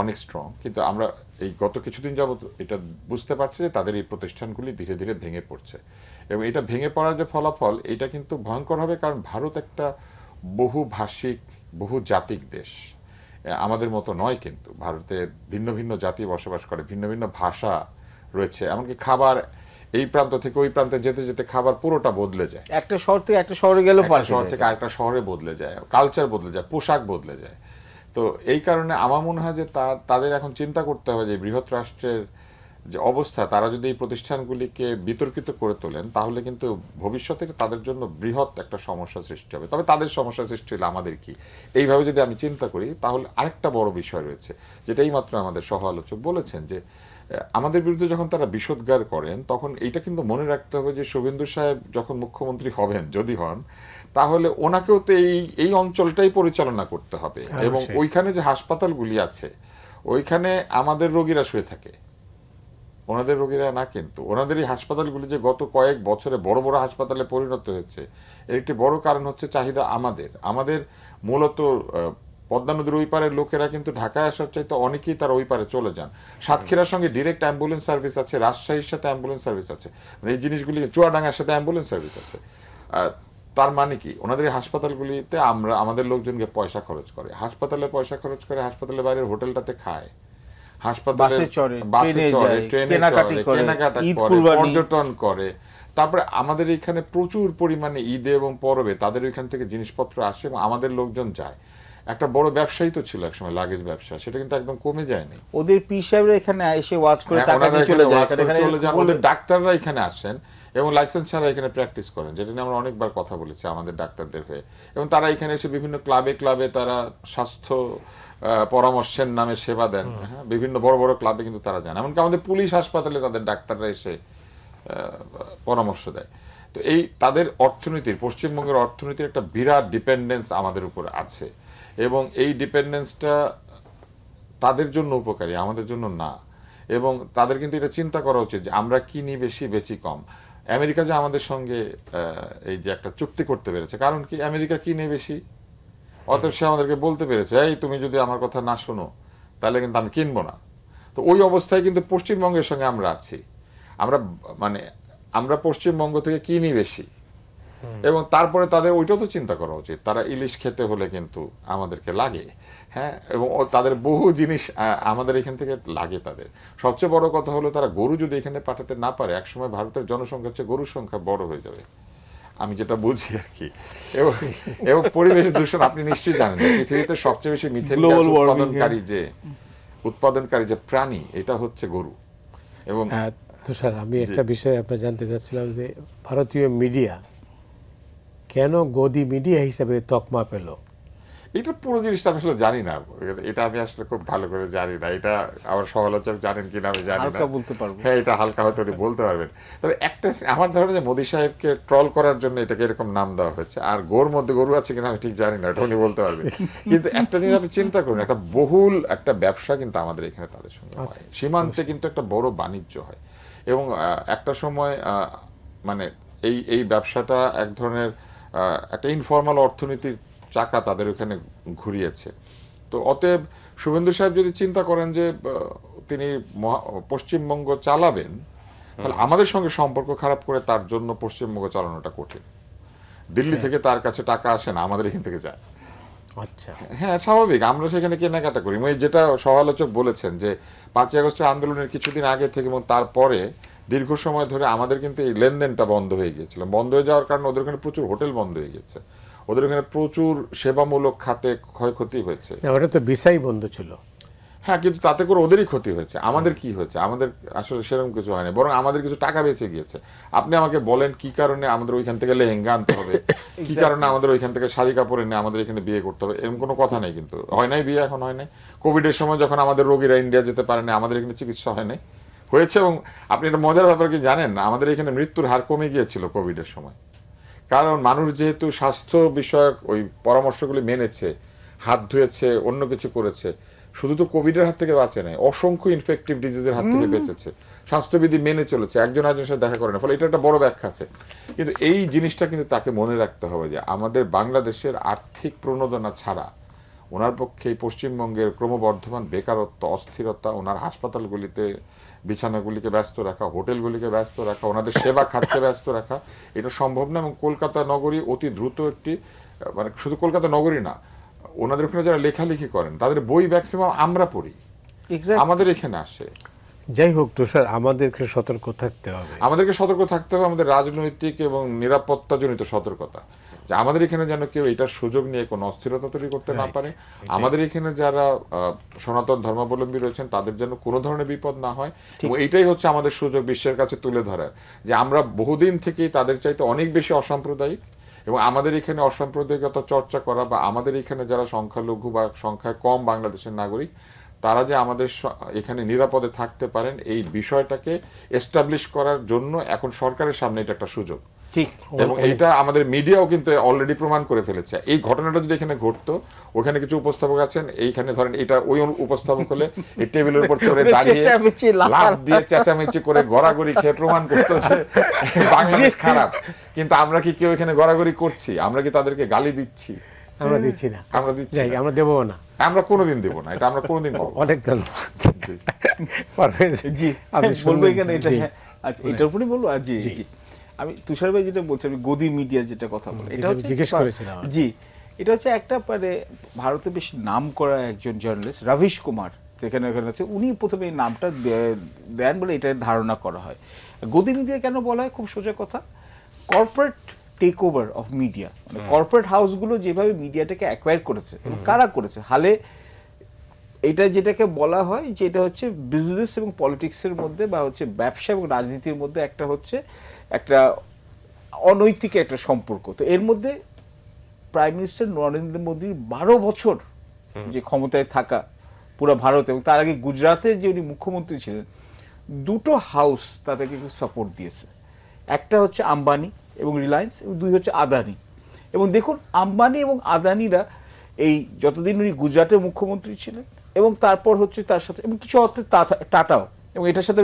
অনেক স্ট্রং। কিন্তু আমরা এই গত কিছুদিন যাবত এটা বুঝতে পারছি যে তাদের এই প্রতিষ্ঠানগুলি ধীরে ধীরে ভেঙে পড়ছে, এবং এটা ভেঙে পড়ার যে ফলাফল, এটা কিন্তু ভয়ঙ্কর হবে। কারণ ভারত একটা বহুভাষিক বহুজাতিক দেশ, আমাদের মতো নয়। কিন্তু ভারতে ভিন্ন ভিন্ন জাতি বসবাস করে, ভিন্ন ভিন্ন ভাষা রয়েছে, এমনকি খাবার এই প্রান্ত থেকে ওই প্রান্তে যেতে যেতে খাবার পুরোটা বদলে যায়।
একটা শহর থেকে একটা শহরে গেলেও
শহর থেকে আরেকটা শহরে বদলে যায়, কালচার বদলে যায়, পোশাক বদলে যায়। তো এই কারণে আমার মনে হয় যে তাদের এখন চিন্তা করতে হবে যে বৃহৎ রাষ্ট্রের যে অবস্থা, তারা যদি এই প্রতিষ্ঠানগুলিকে বিতর্কিত করে তোলেন, তাহলে কিন্তু ভবিষ্যতে তাদের জন্য বৃহৎ একটা সমস্যা সৃষ্টি হবে। তবে তাদের সমস্যা সৃষ্টি হলে আমাদের কি, এইভাবে যদি আমি চিন্তা করি, তাহলে আরেকটা বড় বিষয় রয়েছে, যেটা এইমাত্র আমাদের সহ আলোচক বলেছেন, যে আমাদের বিরুদ্ধে যখন তারা বিষোদ্গার করেন, তখন এইটা কিন্তু মনে রাখতে হবে যে শুভেন্দু সাহেব যখন মুখ্যমন্ত্রী হবেন, যদি হন, তাহলে ওনাকেও তো এই অঞ্চলটাই পরিচালনা করতে হবে, এবং ওইখানে যে হাসপাতালগুলি আছে, ওইখানে আমাদের রোগীরা শুয়ে থাকে, ওনাদের রোগীরা না। কিন্তু ওনাদের এই হাসপাতালগুলি যে গত কয়েক বছরে বড় বড় হাসপাতালে পরিণত হয়েছে, এর একটি বড় কারণ হচ্ছে চাহিদা আমাদের মূলত পদ্মা নদীর ওই পারের লোকেরা কিন্তু ঢাকায় আসার চাইতে অনেকেই তারা ওই পারে চলে যান। সাতক্ষীরার সঙ্গে ডিরেক্ট অ্যাম্বুলেন্স সার্ভিস আছে, রাজশাহীর সাথে অ্যাম্বুলেন্স সার্ভিস আছে, মানে এই জিনিসগুলি, চুয়াডাঙ্গার সাথে অ্যাম্বুলেন্স সার্ভিস আছে। তার মানে কি, ওনাদের এই হাসপাতালগুলিতে আমাদের লোকজনকে পয়সা খরচ করে, হাসপাতালে পয়সা খরচ করে, হাসপাতালের বাইরের হোটেলটাতে খায়, হাসপাতালে বাসে চড়ে, ট্রেনে কেনাকাটা করে, পর্যটন করে। তারপরে আমাদের এখানে প্রচুর পরিমাণে ঈদে এবং পরবে তাদের ওইখান থেকে জিনিসপত্র আসে, এবং আমাদের লোকজন যায়। একটা বড় ব্যবসায়ী তো ছিল একসময় লাগেজ ব্যবসা, সেটা কিন্তু একদম কমে যায়নি।
ওদের পীর সাহেবরা এখানে এসে ওয়াজ করে টাকা দিয়ে চলে যায়,
ওদের ডাক্তাররা এখানে আসেন এবং লাইসেন্স ছাড়া এখানে প্র্যাকটিস করেন, যেটা নিয়ে আমরা অনেকবার কথা বলেছি আমাদের ডাক্তারদের হয়ে। এবং তারা এখানে এসে বিভিন্ন ক্লাবে তারা স্বাস্থ্য পরামর্শের নামে সেবা দেন। হ্যাঁ, বিভিন্ন বড় বড় ক্লাবে কিন্তু তারা যান, এমনকি আমাদের পুলিশ হাসপাতালে তাদের ডাক্তাররা এসে পরামর্শ দেয়। তো এই তাদের অর্থনীতির, পশ্চিমবঙ্গের অর্থনীতির একটা বিরাট ডিপেন্ডেন্স আমাদের উপর আছে, এবং এই ডিপেন্ডেন্সটা তাদের জন্য উপকারী, আমাদের জন্য না। এবং তাদের কিন্তু এটা চিন্তা করা উচিত যে আমরা কিনি বেশি, বেচি কম। আমেরিকা যে আমাদের সঙ্গে এই যে একটা চুক্তি করতে পেরেছে, কারণ কি, আমেরিকা কিনে বেশি, অতএব সে আমাদেরকে বলতে পেরেছে, এই তুমি যদি আমার কথা না শোনো তাহলে কিন্তু আমি কিনবো না। তো ওই অবস্থায় কিন্তু পশ্চিমবঙ্গের সঙ্গে আমরা আছি, আমরা পশ্চিমবঙ্গ থেকে কিনি বেশি, এবং তারপরে তাদের ওইটাও তো চিন্তা করা উচিত, তারা ইলিশ খেতে হলে কিন্তু আমাদেরকে লাগে। হ্যাঁ, এবং তাদের বহু জিনিস আমাদের এখান থেকে লাগে। তাদের সবচেয়ে বড় কথা হলো, তারা গরু যদি এখানে পাঠাতে না পারে, একসময় ভারতের জনসংখ্যার চেয়ে গরুর সংখ্যা বড় হয়ে যাবে, আমি যেটা বুঝি আর কি। এবং পরিবেশ দূষণ আপনি নিশ্চয়ই জানেন, পৃথিবীতে সবচেয়ে বেশি মিথেন গ্যাস উৎপাদনকারী যে প্রাণী, এটা হচ্ছে গরু। এবং
তুষার, আমি একটা বিষয় আপনার জানতে চাচ্ছিলাম, যে ভারতীয় মিডিয়া কেন গদি মিডিয়া হিসেবে তকমা পেল?
এটা পুরো জিনিসটা আমি আসলে জানি না, এটা আমি আসলে খুব ভালো করে জানি না। এটা আমার সমালোচক জানেন কিনা আমি জানি না,
বলতে পারবো।
হ্যাঁ, এটা হালকা হয়তো উনি বলতে পারবেন। তবে একটা আমার ধারণা যে মোদী সাহেবকে ট্রল করার জন্য এটাকে এরকম নাম দেওয়া হয়েছে। আর গোর মধ্যে গরু আছে কিনা আমি ঠিক জানি না, এটা উনি বলতে পারবেন। কিন্তু একটা জিনিস আপনি চিন্তা করুন, একটা বহুল একটা ব্যবসা কিন্তু আমাদের এখানে তাদের সঙ্গে হয়, সীমান্তে কিন্তু একটা বড় বাণিজ্য হয়। এবং একটা সময় মানে এই ব্যবসাটা এক ধরনের একটা ইনফর্মাল অর্থনীতির চাকা তাদের ওখানে ঘুরিয়েছে। তো অতএব শুভেন্দু সাহেব যদি চিন্তা করেন যে তিনি পশ্চিমবঙ্গ চালাবেন, তাহলে আমাদের সঙ্গে সম্পর্ক খারাপ করে তার জন্য পশ্চিমবঙ্গ চালানোটা কঠিন। দিল্লি থেকে তার কাছে টাকা আসে না, আমাদের এখান থেকে যায়।
আচ্ছা,
হ্যাঁ, স্বাভাবিক, আমরা সেখানে কেনাকাটা করি। যেটা সমালোচক বলেছেন যে 5ই আগস্টের আন্দোলনের কিছুদিন আগে থেকে এবং তারপরে দীর্ঘ সময় ধরে আমাদের কিন্তু এই লেনদেনটা বন্ধ হয়ে গিয়েছিল। বন্ধ হয়ে যাওয়ার কারণে ওদের ওখানে প্রচুর হোটেল বন্ধ হয়ে গেছে, ওদের ওখানে প্রচুর সেবামূলক খাতে ক্ষয়ক্ষতি হয়েছে।
ওটা তো ভিসাই বন্ধ ছিল।
হ্যাঁ, কিন্তু তাতে করে ওদেরই ক্ষতি হয়েছে, আমাদের কি হয়েছে? আমাদের আসলে সেরকম কিছু হয়নি, বরং আমাদের কিছু টাকা বেঁচে গিয়েছে। আপনি আমাকে বলেন কি কারণে আমাদের ওইখান থেকে লেহেঙ্গা আনতে হবে, কি কারণে আমাদের ওইখান থেকে শাড়ি কাপড় এনে আমাদের এখানে বিয়ে করতে হবে, এরকম কোনো কথা নেই। কিন্তু হয় নাই বিয়ে, এখন হয় নাই। কোভিডের সময় যখন আমাদের রোগীরা ইন্ডিয়া যেতে পারে না, আমাদের এখানে চিকিৎসা হয় নাই, হয়েছে। এবং আপনি একটা মজার ব্যাপার কি জানেন, আমাদের এখানে মৃত্যুর হার কমে গিয়েছিল কোভিডের সময়, কারণ মানুষ যেহেতু স্বাস্থ্য বিষয়ক ওই পরামর্শগুলি মেনেছে, হাত ধুয়েছে, অন্য কিছু করেছে, শুধু তো কোভিডের হাত থেকে বাঁচে নাই, অসংখ্য ইনফেকটিভ ডিজিজের হাত থেকে বেঁচেছে, স্বাস্থ্যবিধি মেনে চলেছে, একজন আরেকজনের সাথে দেখা করে না, ফলে এটা একটা বড় ব্যাখ্যা আছে। কিন্তু এই জিনিসটা কিন্তু তাকে মনে রাখতে হবে যে আমাদের বাংলাদেশের আর্থিক প্রণোদনা ছাড়া ওনার পক্ষে এই পশ্চিমবঙ্গের ক্রমবর্ধমান বেকারত্ব, অস্থিরতা, ওনার হাসপাতালগুলিতে বিছানাগুলিকে ব্যস্ত রাখা, হোটেলগুলিকে ব্যস্ত রাখা, ওনাদের সেবা খাতকে ব্যস্ত রাখা, এটা সম্ভব না। এবং কলকাতা নগরী অতি দ্রুত একটি, মানে শুধু কলকাতা নগরী না, ওনাদের ওখানে যারা লেখালেখি করেন তাদের বই ম্যাক্সিমাম আমরা পড়ি, আমাদের এখানে আসে।
যাই হোক তুষার, আমাদেরকে সতর্ক থাকতে হবে,
আমাদেরকে সতর্ক থাকতে হবে, আমাদের রাজনৈতিক এবং নিরাপত্তাজনিত সতর্কতা, যে আমাদের এখানে যেন কেউ এটার সুযোগ নিয়ে কোনো অস্থিরতা তৈরি করতে না পারে। আমাদের এখানে যারা সনাতন ধর্মাবলম্বী রয়েছেন তাদের যেন কোনো ধরনের বিপদ না হয়। এবং এইটাই হচ্ছে আমাদের সুযোগ বিশ্বের কাছে তুলে ধরার, যে আমরা বহুদিন থেকেই তাদের চাইতে অনেক বেশি অসাম্প্রদায়িক, এবং আমাদের এখানে অসাম্প্রদায়িকতা চর্চা করা, বা আমাদের এখানে যারা সংখ্যালঘু বা সংখ্যায় কম বাংলাদেশের নাগরিক, তারা যে আমাদের এখানে নিরাপদে থাকতে পারেন, এই বিষয়টাকে এস্টাবলিশ করার জন্য এখন সরকারের সামনে এটা একটা সুযোগ।
ঠিক,
এবং এইটা আমাদের মিডিয়াও কিন্তু অলরেডি প্রমাণ করে ফেলেছে। এই ঘটনাটা যদি এখানে ঘটতো, ওখানে কিছু উপস্থাপক আছেন, এইখানে ধরেন এটা ওই উপস্থাপক হলে এই টেবিলের উপর চড়ে দাঁড়িয়ে লাফ দিয়ে চেঁচামেচি করে গড়াগড়ি খেয়ে প্রমাণ করতো যে বাংলাদেশ খারাপ। কিন্তু আমরা কি কেউ এখানে গড়াগড়ি করছি? আমরা কি তাদেরকে গালি দিচ্ছি?
আমরা দিচ্ছি না,
আমরা দিচ্ছি না,
আমরা দেবো না,
আমরা কোনোদিন দেবো না, এটা আমরা কোনোদিন পাবো।
অনেক ধন্যবাদ।
জি,
আমি
বলবো এখানে এটা। আচ্ছা, এটার উপরই বলবো। আর জি জি, আমি তুষার ভাই যেটা বলছি, আমি গদি মিডিয়ার যেটা কথা বলি, এটা হচ্ছে
জিজ্ঞেস করেছিলাম।
জি, এটা হচ্ছে একটা মানে ভারতে বেশ নাম করা একজন জার্নালিস্ট রবিশ কুমার, তো এখানে হচ্ছে উনি প্রথমে এই নামটা দেন বলে এটা ধারণা করা হয়। গদি মিডিয়া কেন বলা হয়? খুব সোজা কথা, corporate take over of media, মানে কর্পোরেট হাউসগুলো যেভাবে মিডিয়াটাকে অ্যাকোয়ার করেছে, এবং কারা করেছে, হালে এটা যেটাকে বলা হয় যে এটা হচ্ছে বিজনেস এবং পলিটিক্সের মধ্যে, বা হচ্ছে ব্যবসা এবং রাজনীতির মধ্যে একটা হচ্ছে একটা অনৈতিক একটা সম্পর্ক। তো এর মধ্যে প্রাইম মিনিস্টার নরেন্দ্র মোদীর 12 বছর যে ক্ষমতায় থাকা পুরো ভারত, এবং তার আগে গুজরাতের যে উনি মুখ্যমন্ত্রী ছিলেন, দুটো হাউস তাদেরকে খুব সাপোর্ট দিয়েছে। একটা হচ্ছে আম্বানি এবং রিলায়েন্স, এবং দুই হচ্ছে আদানি। এবং দেখুন, আম্বানি এবং আদানিরা এই যতদিন উনি গুজরাটের মুখ্যমন্ত্রী ছিলেন, এবং তারপর হচ্ছে তার সাথে, এবং কিছু অর্থে টাটাও, এবং এটার সাথে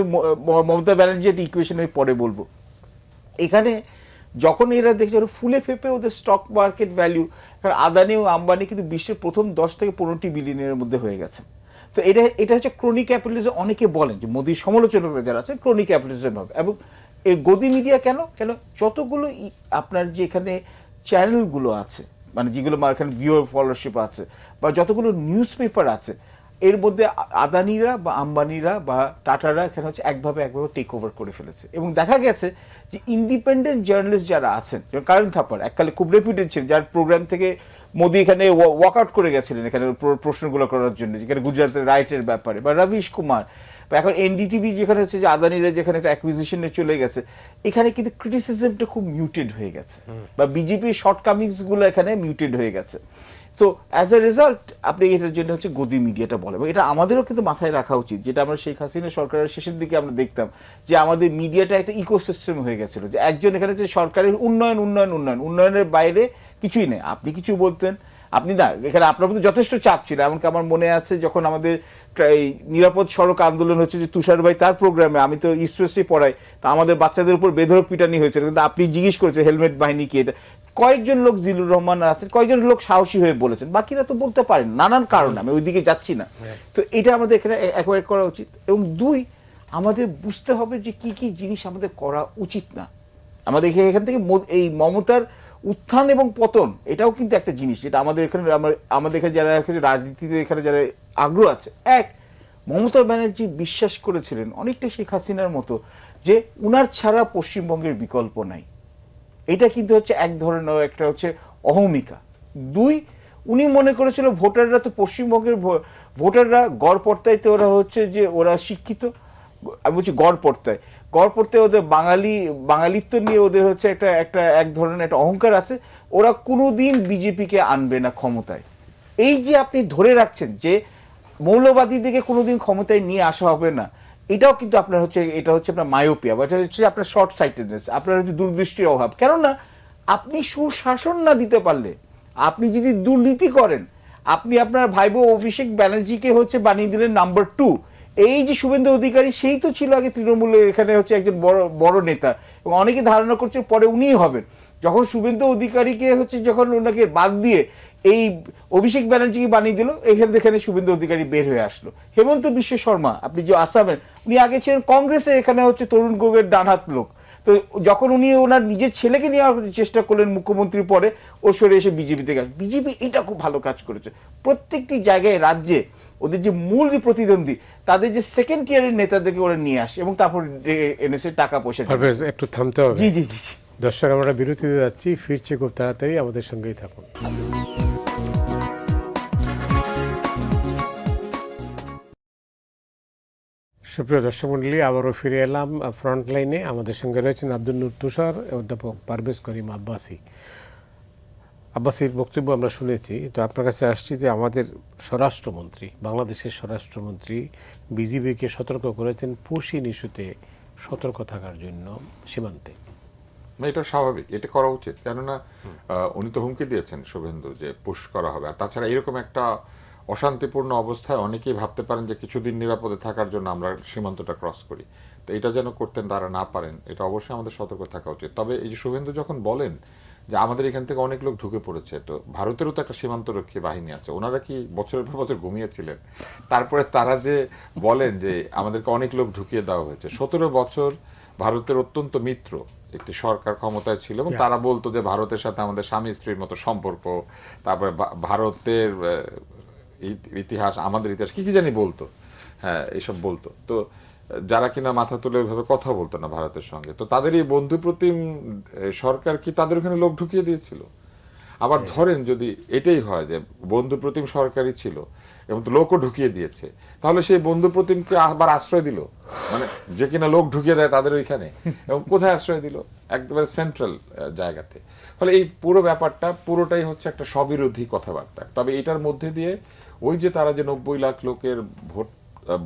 মমতা ব্যানার্জি একটা ইকুয়েশন আমি পরে বলবো। এখানে যখন এরা দেখছে ফুলে ফেপে ওদের স্টক মার্কেট ভ্যালু, কারণ আদানি এবং আম্বানি কিন্তু বিশ্বের প্রথম 10 থেকে 15টি বিলিয়নের মধ্যে হয়ে গেছে। তো এটা হচ্ছে ক্রনিক ক্যাপিটালিজম। অনেকে বলেন যে মোদির সমালোচকরা যারা আছে ক্রনিক ক্যাপিটালিজম হবে। এবং এই গদি মিডিয়া কেন যতগুলো আপনার যে এখানে চ্যানেলগুলো আছে, মানে যেগুলো এখানে ভিউয়ার ফলোয়ারশিপ আছে, বা যতগুলো নিউজ পেপার আছে, এর মধ্যে আদানিরা বা আম্বানিরা বা টাটারা এখানে হচ্ছে একভাবে টেক ওভার করে ফেলেছে। এবং দেখা গেছে যে ইন্ডিপেন্ডেন্ট জার্নালিস্ট যারা আছেন, যেমন কারণ থাপার এককালে খুব রেপুটেড ছিলেন, যার প্রোগ্রাম থেকে মোদি এখানে ওয়াক আউট করে গেছিলেন এখানে প্রশ্নগুলো করার জন্য, যেখানে গুজরাটের রাইটের ব্যাপারে, বা রবিশ কুমার, বা এখন এনডিটিভি যেখানে হচ্ছে যে আদানিরা যেখানে একটা অ্যাকুইজিশনে চলে গেছে, এখানে কিন্তু ক্রিটিসিজমটা খুব মিউটেড হয়ে গেছে, বা বিজেপির শর্টকামিংসগুলো এখানে মিউটেড হয়ে গেছে। তো অ্যাজ এ রেজাল্ট আপনি এটার জন্য হচ্ছে গদি মিডিয়াটা বলে, এবং এটা আমাদেরও কিন্তু মাথায় রাখা উচিত, যেটা আমরা শেখ হাসিনা সরকারের শেষের দিকে আমরা দেখতাম যে আমাদের মিডিয়াটা একটা ইকোসিস্টেম হয়ে গেছিলো, যে একজন এখানে যে সরকারের উন্নয়নের বাইরে কিছুই নেই। আপনি কিছু বলতেন, আপনি না, এখানে আপনার প্রতি যথেষ্ট চাপ ছিল। এমনকি আমার মনে আছে যখন আমাদের এই নিরাপদ সড়ক আন্দোলন হচ্ছে, যে তুষার ভাই তার প্রোগ্রামে, আমি তো ইস্ট ওয়েস্টে পড়াই, তা আমাদের বাচ্চাদের উপর বেধড়ক পিটানি হয়েছিল, কিন্তু আপনি জিজ্ঞেস করেছেন হেলমেট বাহিনী কি, এটা কয়েকজন লোক, জিলুর রহমান আছেন, কয়েকজন লোক সাহসী হয়ে বলেছেন, বাকিরা তো বলতে পারেন নানান কারণে, আমি ওইদিকে যাচ্ছি না। তো এটা আমাদের এখানে অ্যাকোয়ার করা উচিত। এবং দুই, আমাদের বুঝতে হবে যে কি কি জিনিস আমাদের করা উচিত না। আমাদের এখান থেকে এই মমতার উত্থান এবং পতন, এটাও কিন্তু একটা জিনিস যেটা আমাদের এখানে, আমাদের এখানে যারা রাজনীতিতে এখানে যারা আগ্রহ আছে, এক, মমতা ব্যানার্জি বিশ্বাস করেছিলেন অনেকটা শেখ হাসিনার মতো যে উনার ছাড়া পশ্চিমবঙ্গের বিকল্প নাই। এটা কিন্তু হচ্ছে এক ধরনের একটা হচ্ছে অহমিকা। দুই, উনি মনে করেছিল ভোটাররা তো পশ্চিমবঙ্গের ভোটাররা গড়পড়তাইতে ওরা হচ্ছে যে ওরা শিক্ষিত, আমি বলছি গড়পড়তায় ওদের বাঙালিত্ব নিয়ে ওদের হচ্ছে একটা এক ধরনের একটা অহংকার আছে, ওরা কোনোদিন বিজেপিকে আনবে না ক্ষমতায়। এই যে আপনি ধরে রাখছেন যে মৌলবাদীদেরকে কোনোদিন ক্ষমতায় নিয়ে আসা হবে না, এটাও কিন্তু আপনার হচ্ছে, এটা হচ্ছে আপনার মায়োপিয়া, বা এটা হচ্ছে আপনার শর্ট সাইটেডনেস, আপনার হচ্ছে দূরদৃষ্টির অভাব। কেননা আপনি সুশাসন না দিতে পারলে, আপনি যদি দুর্নীতি করেন, আপনি আপনার ভাইবো অভিষেক ব্যানার্জিকে হচ্ছে বানিয়ে দিলেন নাম্বার 2। এই যে শুভেন্দু অধিকারী, সেই তো ছিল আগে তৃণমূলে এখানে হচ্ছে একজন বড় নেতা, এবং অনেকে ধারণা করছে পরে উনিই হবেন। যখন শুভেন্দু অধিকারীকে হচ্ছে যখন ওনাকে বাদ দিয়ে এই অভিষেক ব্যানার্জিকে বানিয়ে দিল, এখানে শুভেন্দু অধিকারী বের হয়ে আসলো। হেমন্ত বিশ্ব শর্মা, আপনি যে আসামের, উনি আগে ছিলেন কংগ্রেসে, এখানে হচ্ছে তরুণ গোগোইয়ের ডানহাত লোক। তো যখন উনি ওনার নিজের ছেলেকে নেওয়ার চেষ্টা করলেন মুখ্যমন্ত্রী পরে, ও সরে এসে বিজেপিতে গেছে। বিজেপি এটা খুব ভালো কাজ করেছে, প্রত্যেকটি জায়গায় রাজ্যে ওদের যে মূল যে প্রতিদ্বন্দ্বী, তাদের যে সেকেন্ড টিয়ারের নেতাদেরকে ওরা নিয়ে আসে এবং তারপর এনেছে টাকা পয়সা।
একটু থামতে হবে।
জি জি জি জি।
দর্শক, আমরা বিরতিতে যাচ্ছি, ফিরছি খুব তাড়াতাড়ি, আমাদের সঙ্গেই থাকুন। সুপ্রিয় দর্শক মণ্ডলী, আবারও ফিরে এলাম ফ্রন্ট লাইনে। আমাদের সঙ্গে রয়েছেন আব্দুল নূর তুষার, অধ্যাপক পারভেজ করিম আব্বাসির বক্তব্য আমরা শুনেছি। তো আপনার কাছে আসছি যে আমাদের স্বরাষ্ট্রমন্ত্রী, বাংলাদেশের স্বরাষ্ট্রমন্ত্রী বিজিবিকে সতর্ক করেছেন পুশিন ইস্যুতে সতর্ক থাকার জন্য সীমান্তে।
এটা স্বাভাবিক, এটা করা উচিত। কেননা উনি তো হুমকি দিয়েছেন শুভেন্দু যে পুশ করা হবে। আর তাছাড়া এরকম একটা অশান্তিপূর্ণ অবস্থায় অনেকেই ভাবতে পারেন যে কিছুদিন নিরাপদে থাকার জন্য আমরা সীমান্তটা ক্রস করি। তো এটা যেন করতেন তারা না পারেন, এটা অবশ্যই আমাদের সতর্ক থাকা উচিত। তবে এই যে শুভেন্দু যখন বলেন যে আমাদের এখান থেকে অনেক লোক ঢুকে পড়েছে, তো ভারতেরও তো একটা সীমান্তরক্ষী বাহিনী আছে, ওনারা কি বছরের পর বছর ঘুমিয়েছিলেন? তারপরে তারা যে বলেন যে আমাদেরকে অনেক লোক ঢুকিয়ে দেওয়া হয়েছে। 17 বছর ভারতের অত্যন্ত মিত্র একটি সরকার ক্ষমতায় ছিল, এবং তারা বলতো যে ভারতের সাথে আমাদের স্বামী স্ত্রীর মতো সম্পর্ক, তারপরে ভারতের ইতিহাস, আমাদের ইতিহাস, কি কি জানি বলতো, হ্যাঁ এইসব বলতো। তো যারা কিনা মাথা তুলে ওইভাবে কথা বলতো না ভারতের সঙ্গে, তো তাদের এই বন্ধুপ্রতিম সরকার কি তাদের ওখানে লোক ঢুকিয়ে দিয়েছিল? আবার ধরেন যদি এটাই হয় যে বন্ধুপ্রতিম সরকারই ছিল এবং লোকও ঢুকিয়ে দিয়েছে, তাহলে সেই বন্ধুপ্রতিমকে আবার আশ্রয় দিল, মানে যে কিনা লোক ঢুকিয়ে দেয় তাদের ওইখানে, এবং কোথায় আশ্রয় দিল? একেবারে সেন্ট্রাল জায়গাতে। ফলে এই পুরো ব্যাপারটা পুরোটাই হচ্ছে একটা স্ববিরোধী কথাবার্তা। তবে এটার মধ্যে দিয়ে ওই যে তারা যে 90 লাখ লোকের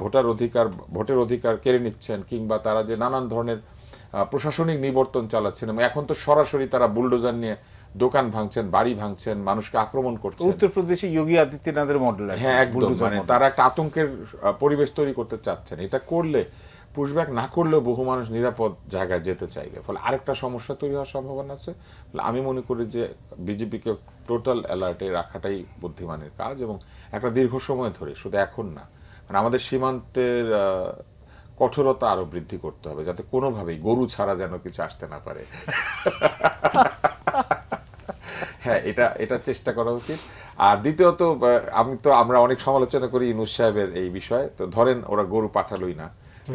ভোটের অধিকার কেড়ে নিচ্ছেন, কিংবা তারা যে নানান ধরনের প্রশাসনিক নিবর্তন চালাচ্ছেন, এবং এখন তো সরাসরি তারা বুলডোজার নিয়ে দোকান ভাঙছেন, বাড়ি ভাঙছেন, মানুষকে আক্রমণ করছেন।
উত্তরপ্রদেশে যোগী আদিত্যনাথের মডেল।
হ্যাঁ একদম, মানে তারা একটা আতঙ্কের পরিবেশ তৈরি করতে চাচ্ছেন। এটা করলে, পুশব্যাক না করলেও বহু মানুষ নিরাপদ জায়গায় যেতে চাইবে। ফলে আরেকটা সমস্যা তৈরি হওয়ার সম্ভাবনা আছে। আমি মনে করি যে বিজেপিকে টোটাল অ্যালার্টে রাখাটাই বুদ্ধিমানের কাজ, এবং একটা দীর্ঘ সময় ধরে, শুধু এখন না, মানে আমাদের সীমান্তের কঠোরতা আরো বৃদ্ধি করতে হবে, যাতে কোনোভাবেই গরু ছাড়া যেন কিছু আসতে না পারে। হ্যাঁ, এটা চেষ্টা করা উচিত। আর দ্বিতীয়ত, আমরা অনেক সমালোচনা করি ইউনূস সাহেবের এই বিষয়ে। তো ধরেন ওরা গরু পাঠালোই না,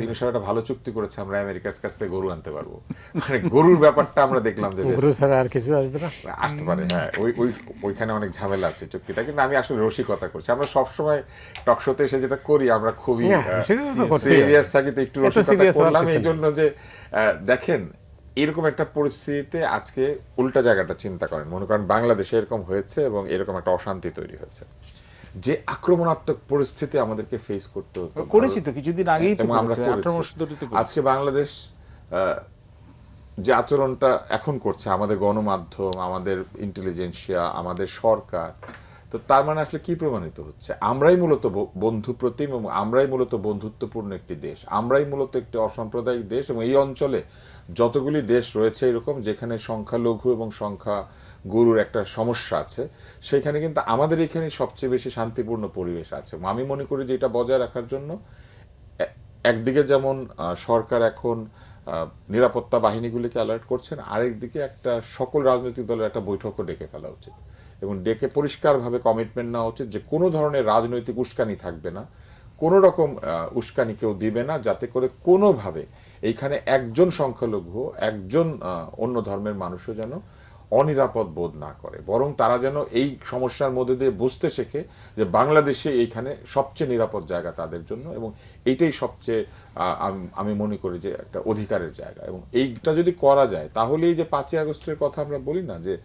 ইউনূস সাহেব একটা ভালো চুক্তি করেছে, আমরা আমেরিকার কাছ থেকে গরু আনতে পারবো। মানে গরুর ব্যাপারটা আমরা দেখলাম যে
গরু ছাড়া আর কিছু আসবে না,
আসতে পারে। হ্যাঁ, ওইখানে অনেক ঝামেলা আছে চুক্তিটা। কিন্তু আমি আসলে রসিকতা করছি। আমরা সবসময় টকশোতে এসে যেটা করি, আমরা খুবই সিরিয়াস থাকি, তো একটু রসিকতা করলাম এই জন্য যে দেখেন এরকম একটা পরিস্থিতিতে আজকে উল্টা জায়গাটা চিন্তা করেন, মনে করেন বাংলাদেশে এরকম হয়েছে এবং এরকম একটা অশান্তি তৈরি হয়েছে, যে আক্রমণাত্মক পরিস্থিতি আমাদেরকে ফেস করতে হতো,
করেছি তো কিছুদিন আগেই তো
আমরা আজকে বাংলাদেশ যে আচরণটা এখন করছে, আমাদের গণমাধ্যম, আমাদের ইন্টেলিজেন্সিয়া, আমাদের সরকার, তো তার মানে আসলে কি প্রমাণিত হচ্ছে? আমরাই মূলত বন্ধুপ্রতিম এবং আমরাই মূলত বন্ধুত্বপূর্ণ একটি দেশ, আমরাই মূলত একটি অসাম্প্রদায়িক দেশ। এবং এই অঞ্চলে যতগুলি দেশ রয়েছে এরকম, যেখানে সংখ্যালঘু এবং সংখ্যা গুরুর একটা সমস্যা আছে, সেখানে কিন্তু আমাদের এখানে সবচেয়ে বেশি শান্তিপূর্ণ পরিবেশ আছে। আমি মনে করি যে এটা বজায় রাখার জন্য একদিকে যেমন সরকার এখন নিরাপত্তা বাহিনীগুলিকে অ্যালার্ট করছেন, আরেকদিকে একটা সকল রাজনৈতিক দলের একটা বৈঠকও ডেকে ফেলা উচিত, এবং ডেকে পরিষ্কারভাবে কমিটমেন্ট নেওয়া উচিত যে কোনো ধরনের রাজনৈতিক উস্কানি থাকবে না, কোনো রকম উস্কানি কেউ দিবে না, যাতে করে কোনোভাবে এইখানে একজন সংখ্যালঘু, একজন অন্য ধর্মের মানুষও যেন অনিরাপদ বোধ না করে, বরং তারা যেন এই সমস্যার মধ্যে দিয়ে বুঝতে শেখে যে বাংলাদেশে এইখানে সবচেয়ে নিরাপদ জায়গা তাদের জন্য, এবং এইটাই সবচেয়ে আমি মনে করি যে একটা অধিকারের জায়গা। এবং এইটা যদি করা যায় তাহলেই যে 5ই আগস্টের কথা আমরা বলি না যে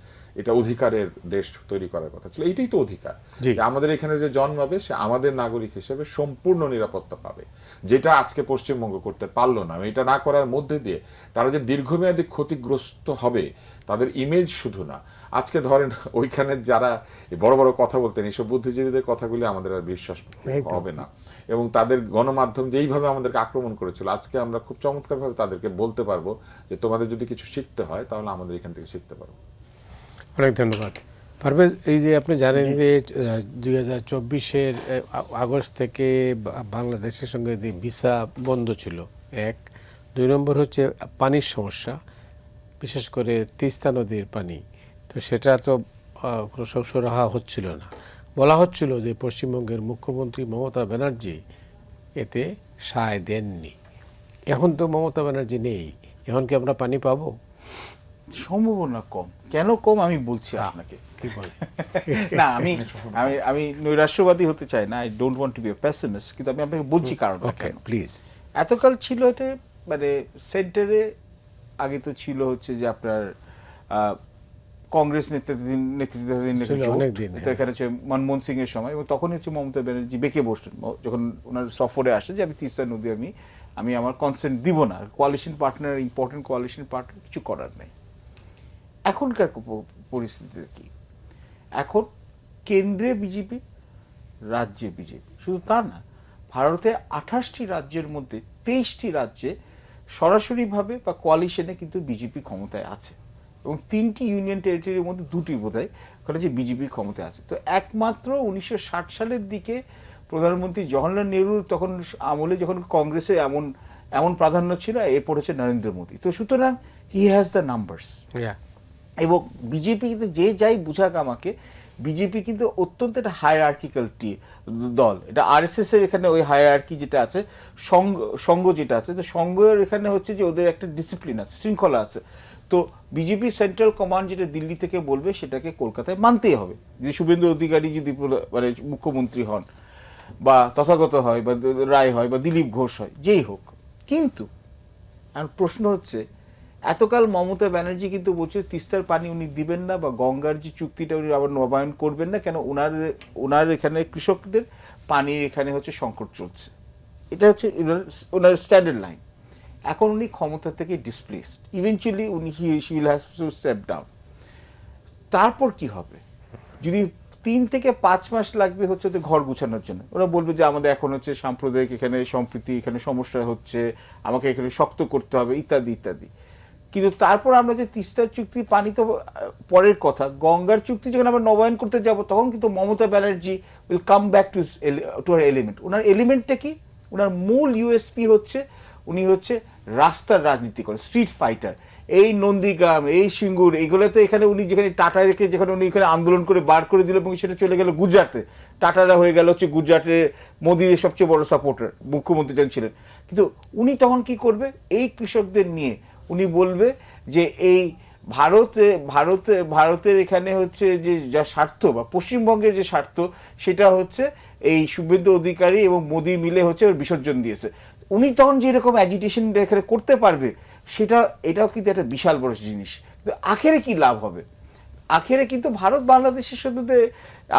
এটা অধিকারের দেশ তৈরি করার কথা ছিল, এইটাই তো অধিকার। যে আমাদের এখানে যে জন্মাবে সে আমাদের নাগরিক হিসেবে সম্পূর্ণ নিরাপত্তা পাবে, যেটা আজকে পশ্চিমবঙ্গ করতে পারলো না। এটা না করার মধ্যে দিয়ে তারা যে দীর্ঘমেয়াদী ক্ষতিগ্রস্ত হবে, তাদের ইমেজ শুধু না, আজকে ধরেন ওইখানে যারা বড় বড় কথা বলতেন, এইসব বুদ্ধিজীবীদের কথাগুলি আমাদের আর বিশ্বাস হবে না, এবং তাদের গণমাধ্যম যে এইভাবে আমাদেরকে আক্রমণ করেছিল, আজকে আমরা খুব চমৎকারভাবে তাদেরকে বলতে পারবো যে তোমাদের যদি কিছু শিখতে হয় তাহলে আমাদের এখান থেকে শিখতে পারবো।
অনেক ধন্যবাদ পারভেজ। এই যে আপনি জানেন যে 2024-এর আগস্ট থেকে বাংলাদেশের সঙ্গে যে ভিসা বন্ধ ছিল, 1। 2 নম্বর হচ্ছে পানির সমস্যা, বিশেষ করে তিস্তা নদীর পানি, তো সেটা তো কোনো সুরাহা হচ্ছিল না। বলা হচ্ছিল যে পশ্চিমবঙ্গের মুখ্যমন্ত্রী মমতা ব্যানার্জি এতে সায় দেননি। এখন তো মমতা ব্যানার্জি নেই, এখন কি আমরা পানি পাবো?
সম্ভাবনা কম। কেন কম আমি বলছি আপনাকে।
কি বলে?
না, আমি আমি আমি নৈরাশ্যবাদী হতে চাই না, I don't want to be a pessimist, কিন্তু আমি আপনাকে বলছি কারণটা কেন।
প্লিজ।
এতকাল ছিল এটা মানে সেন্টারে, আগে তো ছিল হচ্ছে যে আপনার কংগ্রেস নেতৃত্বাধীন এখানে হচ্ছে মনমোহন সিং এর সময়, এবং তখন হচ্ছে মমতা ব্যানার্জি বেঁকে বসলেন যখন ওনার সফরে আসে যে আমি তিস্তা নদী আমি আমার কনসেন্ট দিব না, coalition partner, important coalition partner, কিছু করার নেই। এখনকার পরিস্থিতিতে কি? এখন কেন্দ্রে বিজেপি, রাজ্যে বিজেপি। শুধু তা না, ভারতে 28টি রাজ্যের মধ্যে 23টি রাজ্যে সরাসরিভাবে বা কোয়ালিশনে কিন্তু বিজেপি ক্ষমতায় আছে, এবং 3টি ইউনিয়ন টেরিটরির মধ্যে 2টি বোধহয় ওখানে যে বিজেপি ক্ষমতায় আছে। তো একমাত্র 1960 সালের দিকে প্রধানমন্ত্রী জওহরলাল নেহরু তখন আমলে যখন কংগ্রেসে এমন প্রাধান্য ছিল, এরপর হচ্ছে নরেন্দ্র মোদী। তো সুতরাং হি হ্যাজ দ্য নাম্বারস। এবং বিজেপি কিন্তু যে যাই বুঝাক আমাকে, বিজেপি কিন্তু অত্যন্ত একটা হায়ারার্কিক্যাল দল। এটা আরএসএস এর এখানে ওই হায়ারার্কি যেটা আছে, সংঘ যেটা আছে, তো সংঘের এখানে হচ্ছে যে ওদের একটা ডিসিপ্লিন আছে, শৃঙ্খলা আছে। তো বিজেপি সেন্ট্রাল কমান্ড যেটা দিল্লি থেকে বলবে সেটাকে কলকাতায় মানতেই হবে। যে শুভেন্দু অধিকারী যদি মানে মুখ্যমন্ত্রী হন, বা তথাগত হয়, বা রায় হয়, বা দিলীপ ঘোষ হয়, যেই হোক। কিন্তু প্রশ্ন হচ্ছে, এতকাল মমতা ব্যানার্জি কিন্তু বলছে তিস্তার পানি উনি দিবেন না, বা গঙ্গার যে চুক্তিটা উনি আবার নবায়ন করবেন না, কেন ওনার এখানে কৃষকদের পানির এখানে হচ্ছে সংকট চলছে। এটা হচ্ছে ওনার স্ট্যান্ডার্ড লাইন। এখন উনি ক্ষমতা থেকে displaced, eventually he will have to step down. তারপর কি হবে? যদি 3 থেকে 5 মাস লাগবে হচ্ছে ওদের ঘর গুছানোর জন্য, ওরা বলবে যে আমাদের এখন হচ্ছে সাম্প্রদায়িক এখানে সম্প্রীতি, এখানে সমস্যা হচ্ছে, আমাকে এখানে শক্ত করতে হবে, ইত্যাদি ইত্যাদি। কিন্তু তারপর আমরা যে তিস্তার চুক্তি, পানি তো পরের কথা, গঙ্গার চুক্তি যখন আমরা নবায়ন করতে যাব, তখন কিন্তু Mamata Banerjee will come back to her element. ওনার এলিমেন্টটা কি? ওনার মূল ইউএসপি হচ্ছে উনি হচ্ছে রাস্তার রাজনীতি করেন, স্ট্রিট ফাইটার। এই নন্দীগ্রাম, এই সিঙ্গুর, এইগুলোতে এখানে উনি যেখানে টাটা রেখে যেখানে উনি এখানে আন্দোলন করে বার করে দিল, এবং সেটা চলে গেল গুজরাটে। টাটারা হয়ে গেল হচ্ছে গুজরাটের মোদির সবচেয়ে বড় সাপোর্টার, মুখ্যমন্ত্রী যখন ছিলেন। কিন্তু উনি তখন কি করবে? এই কৃষকদের নিয়ে উনি বলবে যে এই ভারতের এখানে হচ্ছে যে যা স্বার্থ, বা পশ্চিমবঙ্গের যে স্বার্থ, সেটা হচ্ছে এই শুভেন্দু অধিকারী এবং মোদি মিলে হচ্ছে ওর বিসর্জন দিয়েছে। উনি তখন যেরকম অ্যাজিটেশন এখানে করতে পারবে, এটাও কিন্তু একটা বিশাল বড় জিনিস। কিন্তু আখেরে কি লাভ হবে? আখেরে কিন্তু ভারত বাংলাদেশের সাথে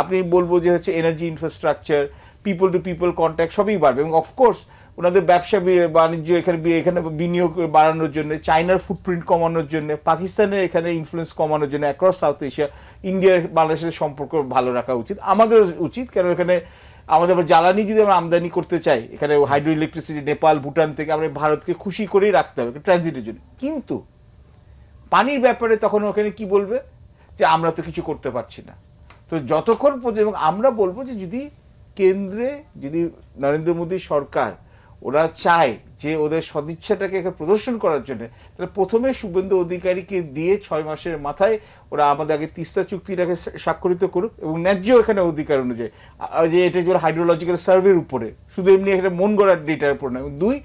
আপনি বলবো যে হচ্ছে energy infrastructure, people to people contact সবই বাড়বে, এবং অফকোর্স ওনাদের ব্যবসা বাণিজ্য এখানে বিনিয়োগ বাড়ানোর জন্য, চায়নার ফুটপ্রিন্ট কমানোর জন্য, পাকিস্তানের এখানে ইনফ্লুয়েন্স কমানোর জন্য, অ্যাক্রস সাউথ এশিয়া, ইন্ডিয়ার বাংলাদেশের সম্পর্ক ভালো রাখা উচিত, আমাদের উচিত। কারণ এখানে আমাদের জ্বালানি যদি আমরা আমদানি করতে চাই, এখানে হাইড্রো ইলেকট্রিসিটি নেপাল, ভুটান থেকে, আমরা ভারতকে খুশি করেই রাখতে হবে ট্রানজিটের জন্য। কিন্তু পানির ব্যাপারে তখন ওখানে কি বলবে? যে আমরা তো কিছু করতে পারছি না। তো যতক্ষণ পর্যন্ত, এবং আমরা বলবো যে যদি কেন্দ্রে, যদি নরেন্দ্র মোদী সরকার ওরা চায় যে ওদের সদিচ্ছাটাকে প্রদর্শন করার জন্য, তাহলে প্রথমে শুভেন্দু অধিকারীকে দিয়ে 6 মাসের মাথায় ওরা আমাদের আগে তিস্তা চুক্তিটাকে স্বাক্ষরিত করুক, এবং ন্যায্য এখানে অধিকার অনুযায়ী, যে এটা হাইড্রোলজিক্যাল সার্ভের উপরে, শুধু এমনি একটা মন গড়ার ডেটার উপর না। 2,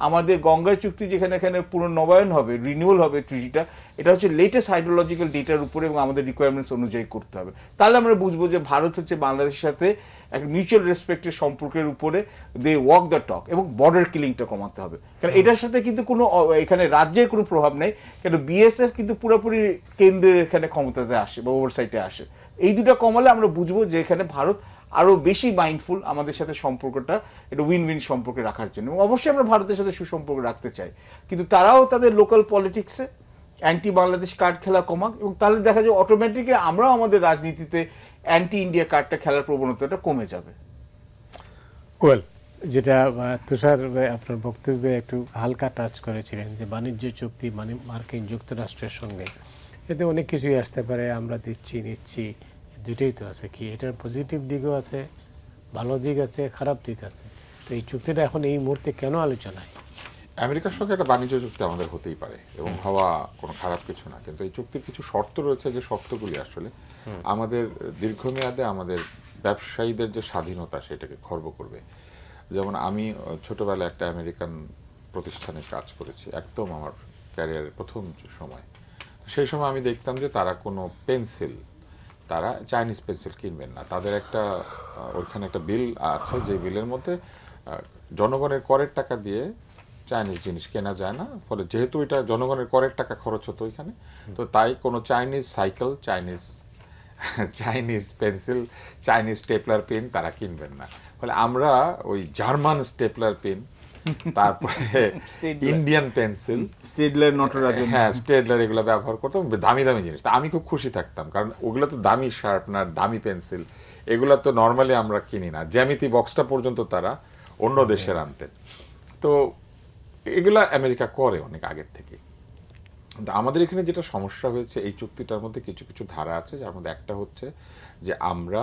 আমাদের গঙ্গা চুক্তি যেখানে এখানে পুনর্নবায়ন হবে, রিনিউয়াল হবে ট্রিটিটা, এটা হচ্ছে লেটেস্ট হাইড্রোলজিক্যাল ডেটার উপরে এবং আমাদের রিকোয়ারমেন্টস অনুযায়ী করতে হবে। তাহলে আমরা বুঝবো যে ভারত হচ্ছে বাংলাদেশের সাথে একটা মিউচুয়াল রেসপেক্টের সম্পর্কের উপরে দে ওয়াক দ্য টক, এবং বর্ডার কিলিংটা কমাতে হবে। কারণ এটার সাথে কিন্তু কোনো এখানে রাজ্যের কোনো প্রভাব নেই, কেন বিএসএফ কিন্তু পুরোপুরি কেন্দ্রের এখানে ক্ষমতাতে আসে বা ওভারসাইটে আসে। এই দুটো কমালে আমরা বুঝবো যে এখানে ভারত আরও বেশি মাইন্ডফুল আমাদের সাথে সম্পর্কটা এটা উইন উইন সম্পর্কে রাখার জন্য। এবং অবশ্যই আমরা ভারতের সাথে সুসম্পর্ক রাখতে চাই, কিন্তু তারাও তাদের লোকাল পলিটিক্সে অ্যান্টি বাংলাদেশ কার্ড খেলা কমাক, এবং তাহলে দেখা যায় অটোমেটিকলি আমরাও আমাদের রাজনীতিতে অ্যান্টি ইন্ডিয়া কার্ডটা খেলার প্রবণতাটা কমে যাবে।
ওয়েল, যেটা তুষার আপনার বক্তব্যে একটু হালকা টাচ করেছিলেন যে বাণিজ্য চুক্তি মানে মার্কিন যুক্তরাষ্ট্রের সঙ্গে, এতে অনেক কিছুই আসতে পারে, আমরা দিচ্ছি নিচ্ছি, দুটোই তো আছে। কি এটার পজিটিভ দিকও আছে, ভালো দিক আছে, খারাপ দিক আছে। তো এই চুক্তিটা এখন এই মুহূর্তে কেন আলোচনায়?
আমেরিকার সঙ্গে একটা বাণিজ্য চুক্তি আমাদের হতেই পারে এবং হওয়া কোনো খারাপ কিছু না, কিন্তু এই চুক্তির কিছু শর্ত রয়েছে, যে শর্তগুলি আসলে আমাদের দীর্ঘমেয়াদে আমাদের ব্যবসায়ীদের যে স্বাধীনতা সেটাকে খর্ব করবে। যেমন আমি ছোটবেলায় একটা আমেরিকান প্রতিষ্ঠানে কাজ করেছি, একদম আমার ক্যারিয়ারের প্রথম সময়। সেই সময় আমি দেখতাম যে তারা কোনো পেন্সিল, তারা চাইনিজ পেন্সিল কিনবেন না। তাদের একটা ওইখানে একটা বিল আছে, যে বিলের মধ্যে জনগণের করের টাকা দিয়ে চাইনিজ জিনিস কেনা যায় না। ফলে যেহেতু এটা জনগণের করের টাকা খরচ হতো ওইখানে, তো তাই কোনো Chinese cycle, Chinese pencil, Chinese stapler pen তারা কিনবেন না। ফলে আমরা ওই জার্মান স্টেপলার পেন, তারপরে ইন্ডিয়ান পেন্সিল,
স্টেডলার, নটরাজন,
হ্যাঁ স্টেডলার, এগুলো ব্যবহার করতাম, দামি দামি জিনিস। আমি খুব খুশি থাকতাম, কারণ ওগুলো তো দামি শার্পনার, দামি পেন্সিল, এগুলো তো নর্মালি আমরা কিনি না। জ্যামিতি বক্সটা পর্যন্ত তারা অন্য দেশের আনতেন। তো এগুলা আমেরিকা করে অনেক আগের থেকে। আমাদের এখানে যেটা সমস্যা হয়েছে, এই চুক্তিটার মধ্যে কিছু কিছু ধারা আছে, যার মধ্যে একটা হচ্ছে যে আমরা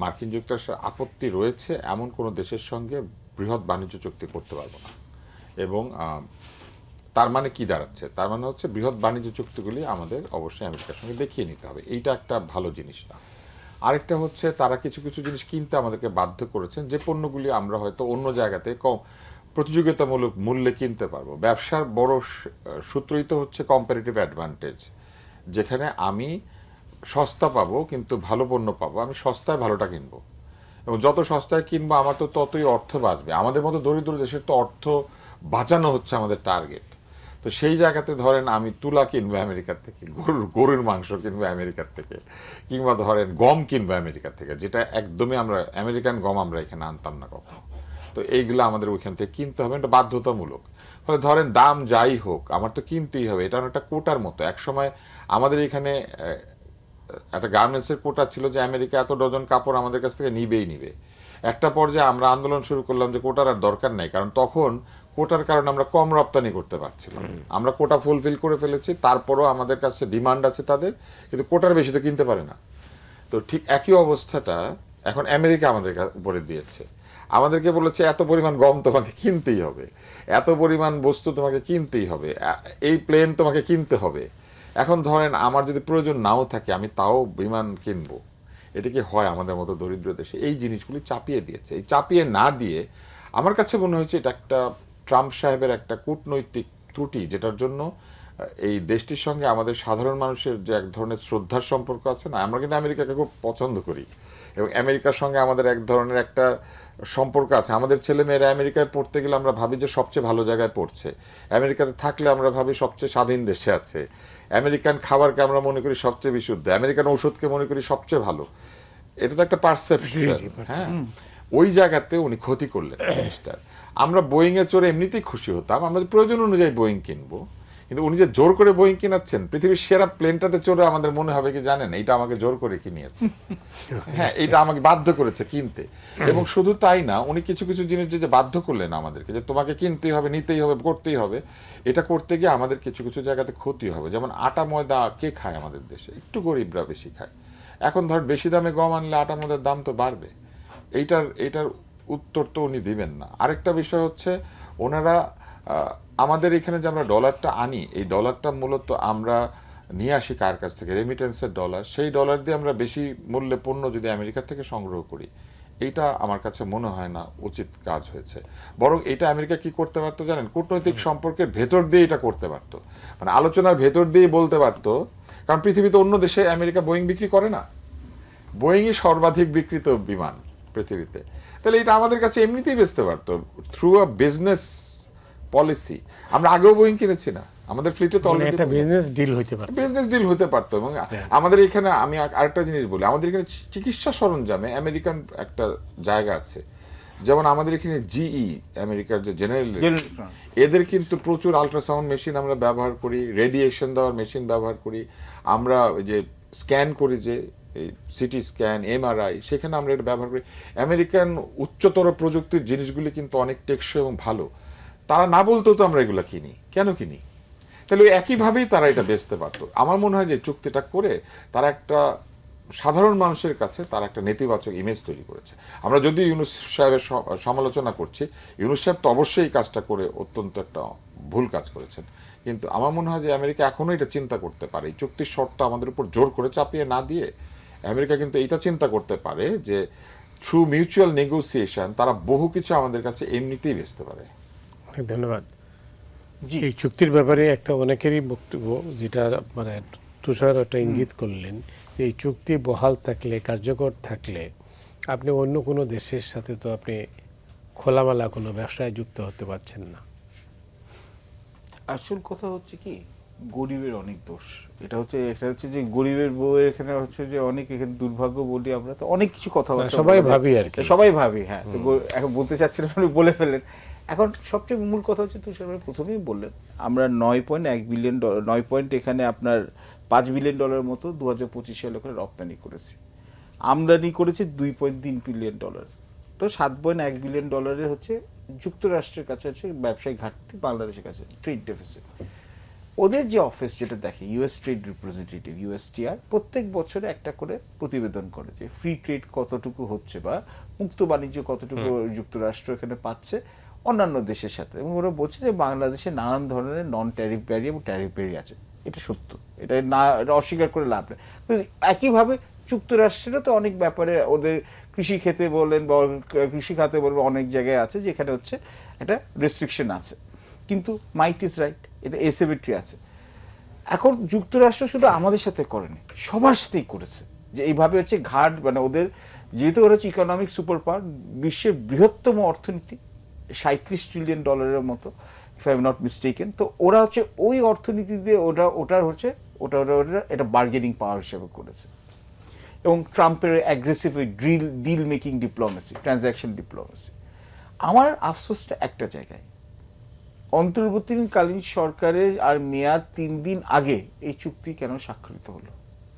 মার্কিন যুক্তরাষ্ট্রের আপত্তি রয়েছে এমন কোনো দেশের সঙ্গে বৃহৎ বাণিজ্য চুক্তি করতে পারবো না। এবং তার মানে কি দাঁড়াচ্ছে? তার মানে হচ্ছে বৃহৎ বাণিজ্য চুক্তিগুলি আমাদের অবশ্যই আমেরিকার সঙ্গে দেখিয়ে নিতে হবে। এইটা একটা ভালো জিনিস না। আরেকটা হচ্ছে তারা কিছু কিছু জিনিস কিনতে আমাদেরকে বাধ্য করেছেন, যে পণ্যগুলি আমরা হয়তো অন্য জায়গাতে কম প্রতিযোগিতামূলক মূল্যে কিনতে পারবো। ব্যবসার বড় সূত্রই তো হচ্ছে কম্পারেটিভ অ্যাডভান্টেজ, যেখানে আমি সস্তা পাবো কিন্তু ভালো পণ্য পাবো, আমি সস্তায় ভালোটা কিনবো, এবং যত সস্তায় কিনবো আমার তো ততই অর্থ বাঁচবে। আমাদের মতো দরিদ্র দেশের তো অর্থ বাঁচানো হচ্ছে আমাদের টার্গেট। তো সেই জায়গাতে ধরেন আমি তুলা কিনবো আমেরিকার থেকে, গরুর মাংস কিনবো আমেরিকার থেকে, কিংবা ধরেন গম কিনবো আমেরিকার থেকে, যেটা একদমই আমরা আমেরিকান গম আমরা এখানে আনতাম না কখনো। তো এইগুলো আমাদের ওইখান থেকে কিনতে হবে, এটা বাধ্যতামূলক। ফলে ধরেন দাম যাই হোক আমার তো কিনতেই হবে। এটা একটা কোটার মতো। একসময় আমাদের এখানে একটা গার্মেন্টসের কোটা ছিল যে আমেরিকা এত ডজন কাপড় আমাদের কাছ থেকে নিবেই নিবে। একটা পর্যায়ে আমরা আন্দোলন শুরু করলাম যে কোটার আর দরকার নাই, কারণ তখন কোটার কারণে আমরা কম রপ্তানি করতে পারছিলাম। আমরা কোটা ফুলফিল করে ফেলেছি, তারপরও আমাদের কাছে ডিমান্ড আছে তাদের, কিন্তু কোটার বেশি তো কিনতে পারে না। তো ঠিক একই অবস্থাটা এখন আমেরিকা আমাদের উপরে দিয়েছে। আমাদেরকে বলেছে এত পরিমাণ গম তোমাকে কিনতেই হবে, এত পরিমাণ বস্তু তোমাকে কিনতেই হবে, এই প্লেন তোমাকে কিনতে হবে। এখন ধরেন আমার যদি প্রয়োজন নাও থাকে আমি তাও বিমান কিনবো। এটা কি হয় আমাদের মতো দরিদ্র দেশে? এই জিনিসগুলি চাপিয়ে দিয়েছে। এই চাপিয়ে না দিয়ে আমার কাছে মনে হয়েছে এটা একটা ট্রাম্প সাহেবের একটা কূটনৈতিক ত্রুটি, যেটার জন্য এই দেশটির সঙ্গে আমাদের সাধারণ মানুষের যে এক ধরনের শ্রদ্ধার সম্পর্ক আছে না, আমরা কিন্তু আমেরিকাকে খুব পছন্দ করি, এবং আমেরিকার সঙ্গে আমাদের এক ধরনের একটা সম্পর্ক আছে। আমাদের ছেলে মেয়েরা আমেরিকায় পড়তে গেলে আমরা ভাবি যে সবচেয়ে ভালো জায়গায় পড়ছে, আমেরিকাতে থাকলে আমরা ভাবি সবচেয়ে স্বাধীন দেশে আছে, আমেরিকান খাবারকে আমরা মনে করি সবচেয়ে বিশুদ্ধ, আমেরিকান ওষুধকে মনে করি সবচেয়ে ভালো। এটা তো একটা পারসেপশন। হ্যাঁ, ওই জায়গাতে উনি ক্ষতি করলেন জিনিসটার। আমরা বোয়িং এ চড়ে এমনিতেই খুশি হতাম, আমাদের প্রয়োজন অনুযায়ী বোয়িং কিনবো, কিন্তু উনি যে জোর করে বোয়িং কিনাচ্ছেন, পৃথিবীর সেরা প্লেনটাতে চড়ে আমাদের মনে হবে কি জানেন, এইটা আমাকে জোর করে কিনিয়েছে, হ্যাঁ এটা আমাকে বাধ্য করেছে কিনতে। এবং শুধু তাই না, উনি কিছু কিছু জিনিস যে বাধ্য করলেন আমাদেরকে, যে তোমাকে কিনতেই হবে, নিতেই হবে, করতেই হবে, এটা করতে গিয়ে আমাদের কিছু কিছু জায়গাতে ক্ষতি হবে। যেমন আটা ময়দা কে খায় আমাদের দেশে? একটু গরিবরা বেশি খায়। এখন ধর বেশি দামে গম আনলে আটা ময়দার দাম তো বাড়বে। এইটার উত্তর তো উনি দিবেন না। আরেকটা বিষয় হচ্ছে, ওনারা আমাদের এখানে যে আমরা ডলারটা আনি, এই ডলারটা মূলত আমরা নিয়ে আসি কার কাছ থেকে? রেমিটেন্সের ডলার। সেই ডলার দিয়ে আমরা বেশি মূল্যে পণ্য যদি আমেরিকা থেকে সংগ্রহ করি, এইটা আমার কাছে মনে হয় না উচিত কাজ হয়েছে। বরং এটা আমেরিকা কি করতে পারতো জানেন, কূটনৈতিক সম্পর্কের ভেতর দিয়ে এটা করতে পারতো, মানে আলোচনার ভেতর দিয়ে বলতে পারতো। কারণ পৃথিবীতে অন্য দেশে আমেরিকা বোয়িং বিক্রি করে না, বোয়িংই সর্বাধিক বিক্রিত বিমান পৃথিবীতে। তাহলে এটা আমাদের কাছে এমনিতেই বেচতে পারতো থ্রু আ বিজনেস পলিসি। আমরা আগেও বোয়িং কিনেছি না, আমাদের ফ্লিটে তো অলরেডি
একটা বিজনেস ডিল হইতে পারে,
বিজনেস ডিল হতে পারতো। এবং আমাদের এখানে আমি আরেকটা জিনিস বলি, আমাদের এখানে চিকিৎসা সরঞ্জামে আমেরিকান একটা জায়গা আছে। যেমন আমাদের এখানে জিই, আমেরিকার যে জেনারেল, এদের কিন্তু প্রচুর আল্ট্রাসাউন্ড মেশিন আমরা ব্যবহার করি, রেডিয়েশন দেওয়ার মেশিন ব্যবহার করি, আমরা যে স্ক্যান করি, যে সিটি স্ক্যান, এমআরআই, সেখানে আমরা এটা ব্যবহার করি। আমেরিকান উচ্চতর প্রযুক্তির জিনিসগুলি কিন্তু অনেক টেকসই এবং ভালো। তারা না বলতো তো আমরা এগুলো কিনি, কেন কিনি? তাহলে একইভাবেই তারা এটা বেচতে পারতো। আমার মনে হয় যে চুক্তিটা করে তারা একটা সাধারণ মানুষের কাছে তারা একটা নেতিবাচক ইমেজ তৈরি করেছে। আমরা যদি ইউনুস সাহেবের সমালোচনা করছি, ইউনুস সাহেব তো অবশ্যই এই কাজটা করে অত্যন্ত একটা ভুল কাজ করেছেন, কিন্তু আমার মনে হয় যে আমেরিকা এখনো এটা চিন্তা করতে পারে, এই চুক্তির শর্ত আমাদের উপর জোর করে চাপিয়ে না দিয়ে আমেরিকা কিন্তু এটা চিন্তা করতে পারে যে থ্রু মিউচুয়াল নেগোসিয়েশন তারা বহু কিছু আমাদের কাছে এমনিতেই বেচতে পারে।
অনেক ধন্যবাদ। এই চুক্তির ব্যাপারে একটা অনেকেরই বক্তব্য, যেটা মানে তুষার একটা ইঙ্গিত করলেন, যে এই চুক্তি বহাল থাকলে, কার্যকর থাকলে আপনি অন্য কোনো দেশের সাথে তো আপনি খোলামেলা কোনো ব্যবসায় যুক্ত হতে পারছেন না।
আসল কথা হচ্ছে কি, গরিবের অনেক দোষ। এটা হচ্ছে যে গরিবের বউয়ের এখানে হচ্ছে যে অনেক এখানে দুর্ভাগ্য বলি আমরা, তো অনেক কিছু কথা
সবাই ভাবি আর কি,
সবাই ভাবি। হ্যাঁ, তো এখন বলতে চাচ্ছিলাম, আপনি বলে ফেলেন। এখন সবচেয়ে মূল কথা হচ্ছে, তুষার ভাই প্রথমেই বললেন, আমরা 9.1 বিলিয়ন ডলার, 9 এখানে আপনার $5 বিলিয়ন মতো 2025 সালে করে রপ্তানি করেছি। আমদানি করেছে $2.3 বিলিয়ন। তো $7.1 বিলিয়ন হচ্ছে যুক্তরাষ্ট্রের কাছে আছে ব্যবসায়িক ঘাটতি, বাংলাদেশের কাছে ট্রেড ডেফিসিট। ওদের যে অফিস যেটা দেখে, ইউএস ট্রেড রিপ্রেজেন্টেটিভ, ইউএসটিআর, প্রত্যেক বছরে একটা করে প্রতিবেদন করে যে ফ্রি ট্রেড কতটুকু হচ্ছে বা মুক্ত বাণিজ্য কতটুকু যুক্তরাষ্ট্র এখানে পাচ্ছে অন্যান্য দেশের সাথে। এবং ওরা বলছে যে বাংলাদেশে নানান ধরনের নন ট্যারিফ ব্যারিয়ার এবং ট্যারিফ ব্যারিয়ার আছে। এটা সত্য, এটা না অস্বীকার করে লাভ নেই। একইভাবে যুক্তরাষ্ট্রেরও তো অনেক ব্যাপারে, ওদের কৃষি ক্ষেত্রে বলেন বা কৃষি খাতে বলবেন, অনেক জায়গায় আছে যেখানে হচ্ছে একটা রেস্ট্রিকশন আছে। কিন্তু মাইট ইজ রাইট, এটা এসিমেট্রি আছে। এখন যুক্তরাষ্ট্র শুধু আমাদের সাথে করেনি, সবার সাথেই করেছে। যে এইভাবে হচ্ছে ঘাট, মানে ওদের যেহেতু ওরা হচ্ছে ইকোনমিক সুপার পাওয়ার, বিশ্বের বৃহত্তম অর্থনীতি, $37 ট্রিলিয়ন মতো, if I am not mistaken. তো ওরা হচ্ছে ওই অর্থনীতি দিয়ে ওটা এটা বার্গেনিং পাওয়ার হিসেবে করেছে। এবং ট্রাম্পের অ্যাগ্রেসিভ ওই deal making diplomacy, transaction diplomacy. আমার আফসোসটা একটা জায়গায়, অন্তর্বর্তীকালীন সরকারের আর মেয়াদ 3 দিন আগে এই চুক্তি কেন স্বাক্ষরিত হলো?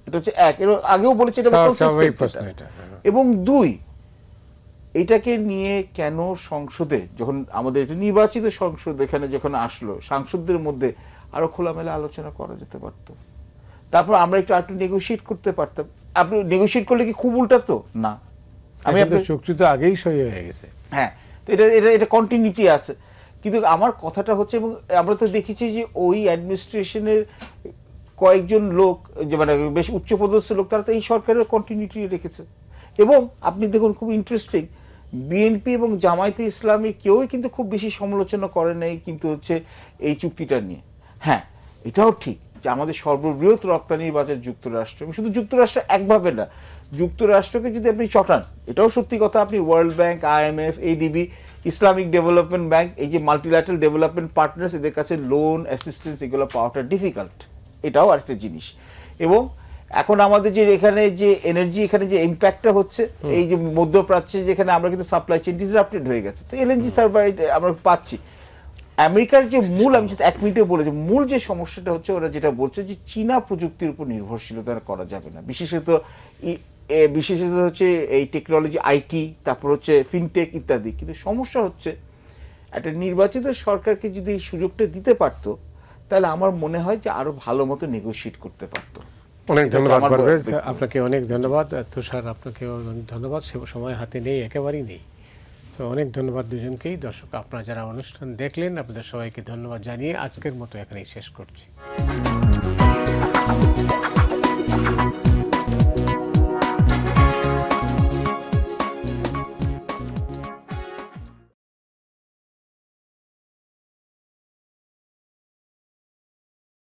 এটা হচ্ছে এক, এর আগেও বলেছে এটা consistent। এবং 2, এটাকে নিয়ে কেন সংসদে, যখন আমাদের এটা নির্বাচিত সংসদ এখানে যখন আসলো, সাংসদদের মধ্যে আরো খোলামেলা আলোচনা করা যেতে পারতো। তারপর আমরা একটু নেগোশিয়েট করতে পারতাম। আপনি নেগোশিয়েট করলে কি খুব উল্টা তো না?
আমি আপনার চুক্তি তো আগেই সই হয়ে গেছে।
হ্যাঁ, তো এটা কন্টিনিউটি আছে। কিন্তু আমার কথাটা হচ্ছে, এবং আমরা তো দেখেছি যে ওই অ্যাডমিনিস্ট্রেশনের কয়েকজন লোক, যে মানে বেশ উচ্চপদস্থ লোক, তারা তো এই সরকারের কন্টিনিউটি রেখেছে। এবং আপনি দেখুন, খুব ইন্টারেস্টিং, বিএনপি এবং জামায়াতে ইসলামী কেউই কিন্তু খুব বেশি সমালোচনা করে নাই কিন্তু হচ্ছে এই চুক্তিটা নিয়ে। হ্যাঁ, এটাও ঠিক যে আমাদের সর্ববৃহৎ রপ্তানির বাজার যুক্তরাষ্ট্র, এবং শুধু যুক্তরাষ্ট্র একভাবে না, যুক্তরাষ্ট্রকে যদি আপনি চটান, এটাও সত্যি কথা, আপনি world bank, IMF, ADB, Islamic development bank, এই যে মাল্টিল্যাটারাল ডেভেলপমেন্ট পার্টনার্স, এদের কাছে লোন অ্যাসিস্ট্যান্স এগুলো পাওয়াটা ডিফিকাল্ট। এটাও আরেকটা জিনিস। এবং এখন আমাদের যে এখানে যে এনার্জি, এখানে যে ইম্প্যাক্টটা হচ্ছে, এই যে মধ্যপ্রাচ্যে যেখানে আমরা কিন্তু সাপ্লাই চেইন ডিসরাপ্টেড হয়ে গেছে, তো এলএনজি সার্ভাইড আমরা পাচ্ছি। আমেরিকার যে মূল, আমি জাস্ট 1 মিনিটে বলে, যে মূল যে সমস্যাটা হচ্ছে, ওরা যেটা বলছে যে চীনা প্রযুক্তির উপর নির্ভরশীলতা করা যাবে না, বিশেষত হচ্ছে এই টেকনোলজি, আইটি, তারপর হচ্ছে ফিনটেক ইত্যাদি। কিন্তু সমস্যা হচ্ছে, একটা নির্বাচিত সরকারকে যদি এই সুযোগটা দিতে পারতো, তাহলে আমার মনে হয় যে আরো ভালো মতো নেগোশিয়েট করতে পারতো।
অনেক ধন্যবাদ পারভেজ, আপনাকে অনেক ধন্যবাদ। তুষার, আপনাকেও অনেক ধন্যবাদ। সময় হাতে নেই, একেবারেই নেই। তো অনেক ধন্যবাদ দুজনকেই। দর্শক, আপনারা যারা অনুষ্ঠান দেখলেন, আপনাদের সবাইকে ধন্যবাদ জানিয়ে আজকের মতো এখানেই শেষ করছি।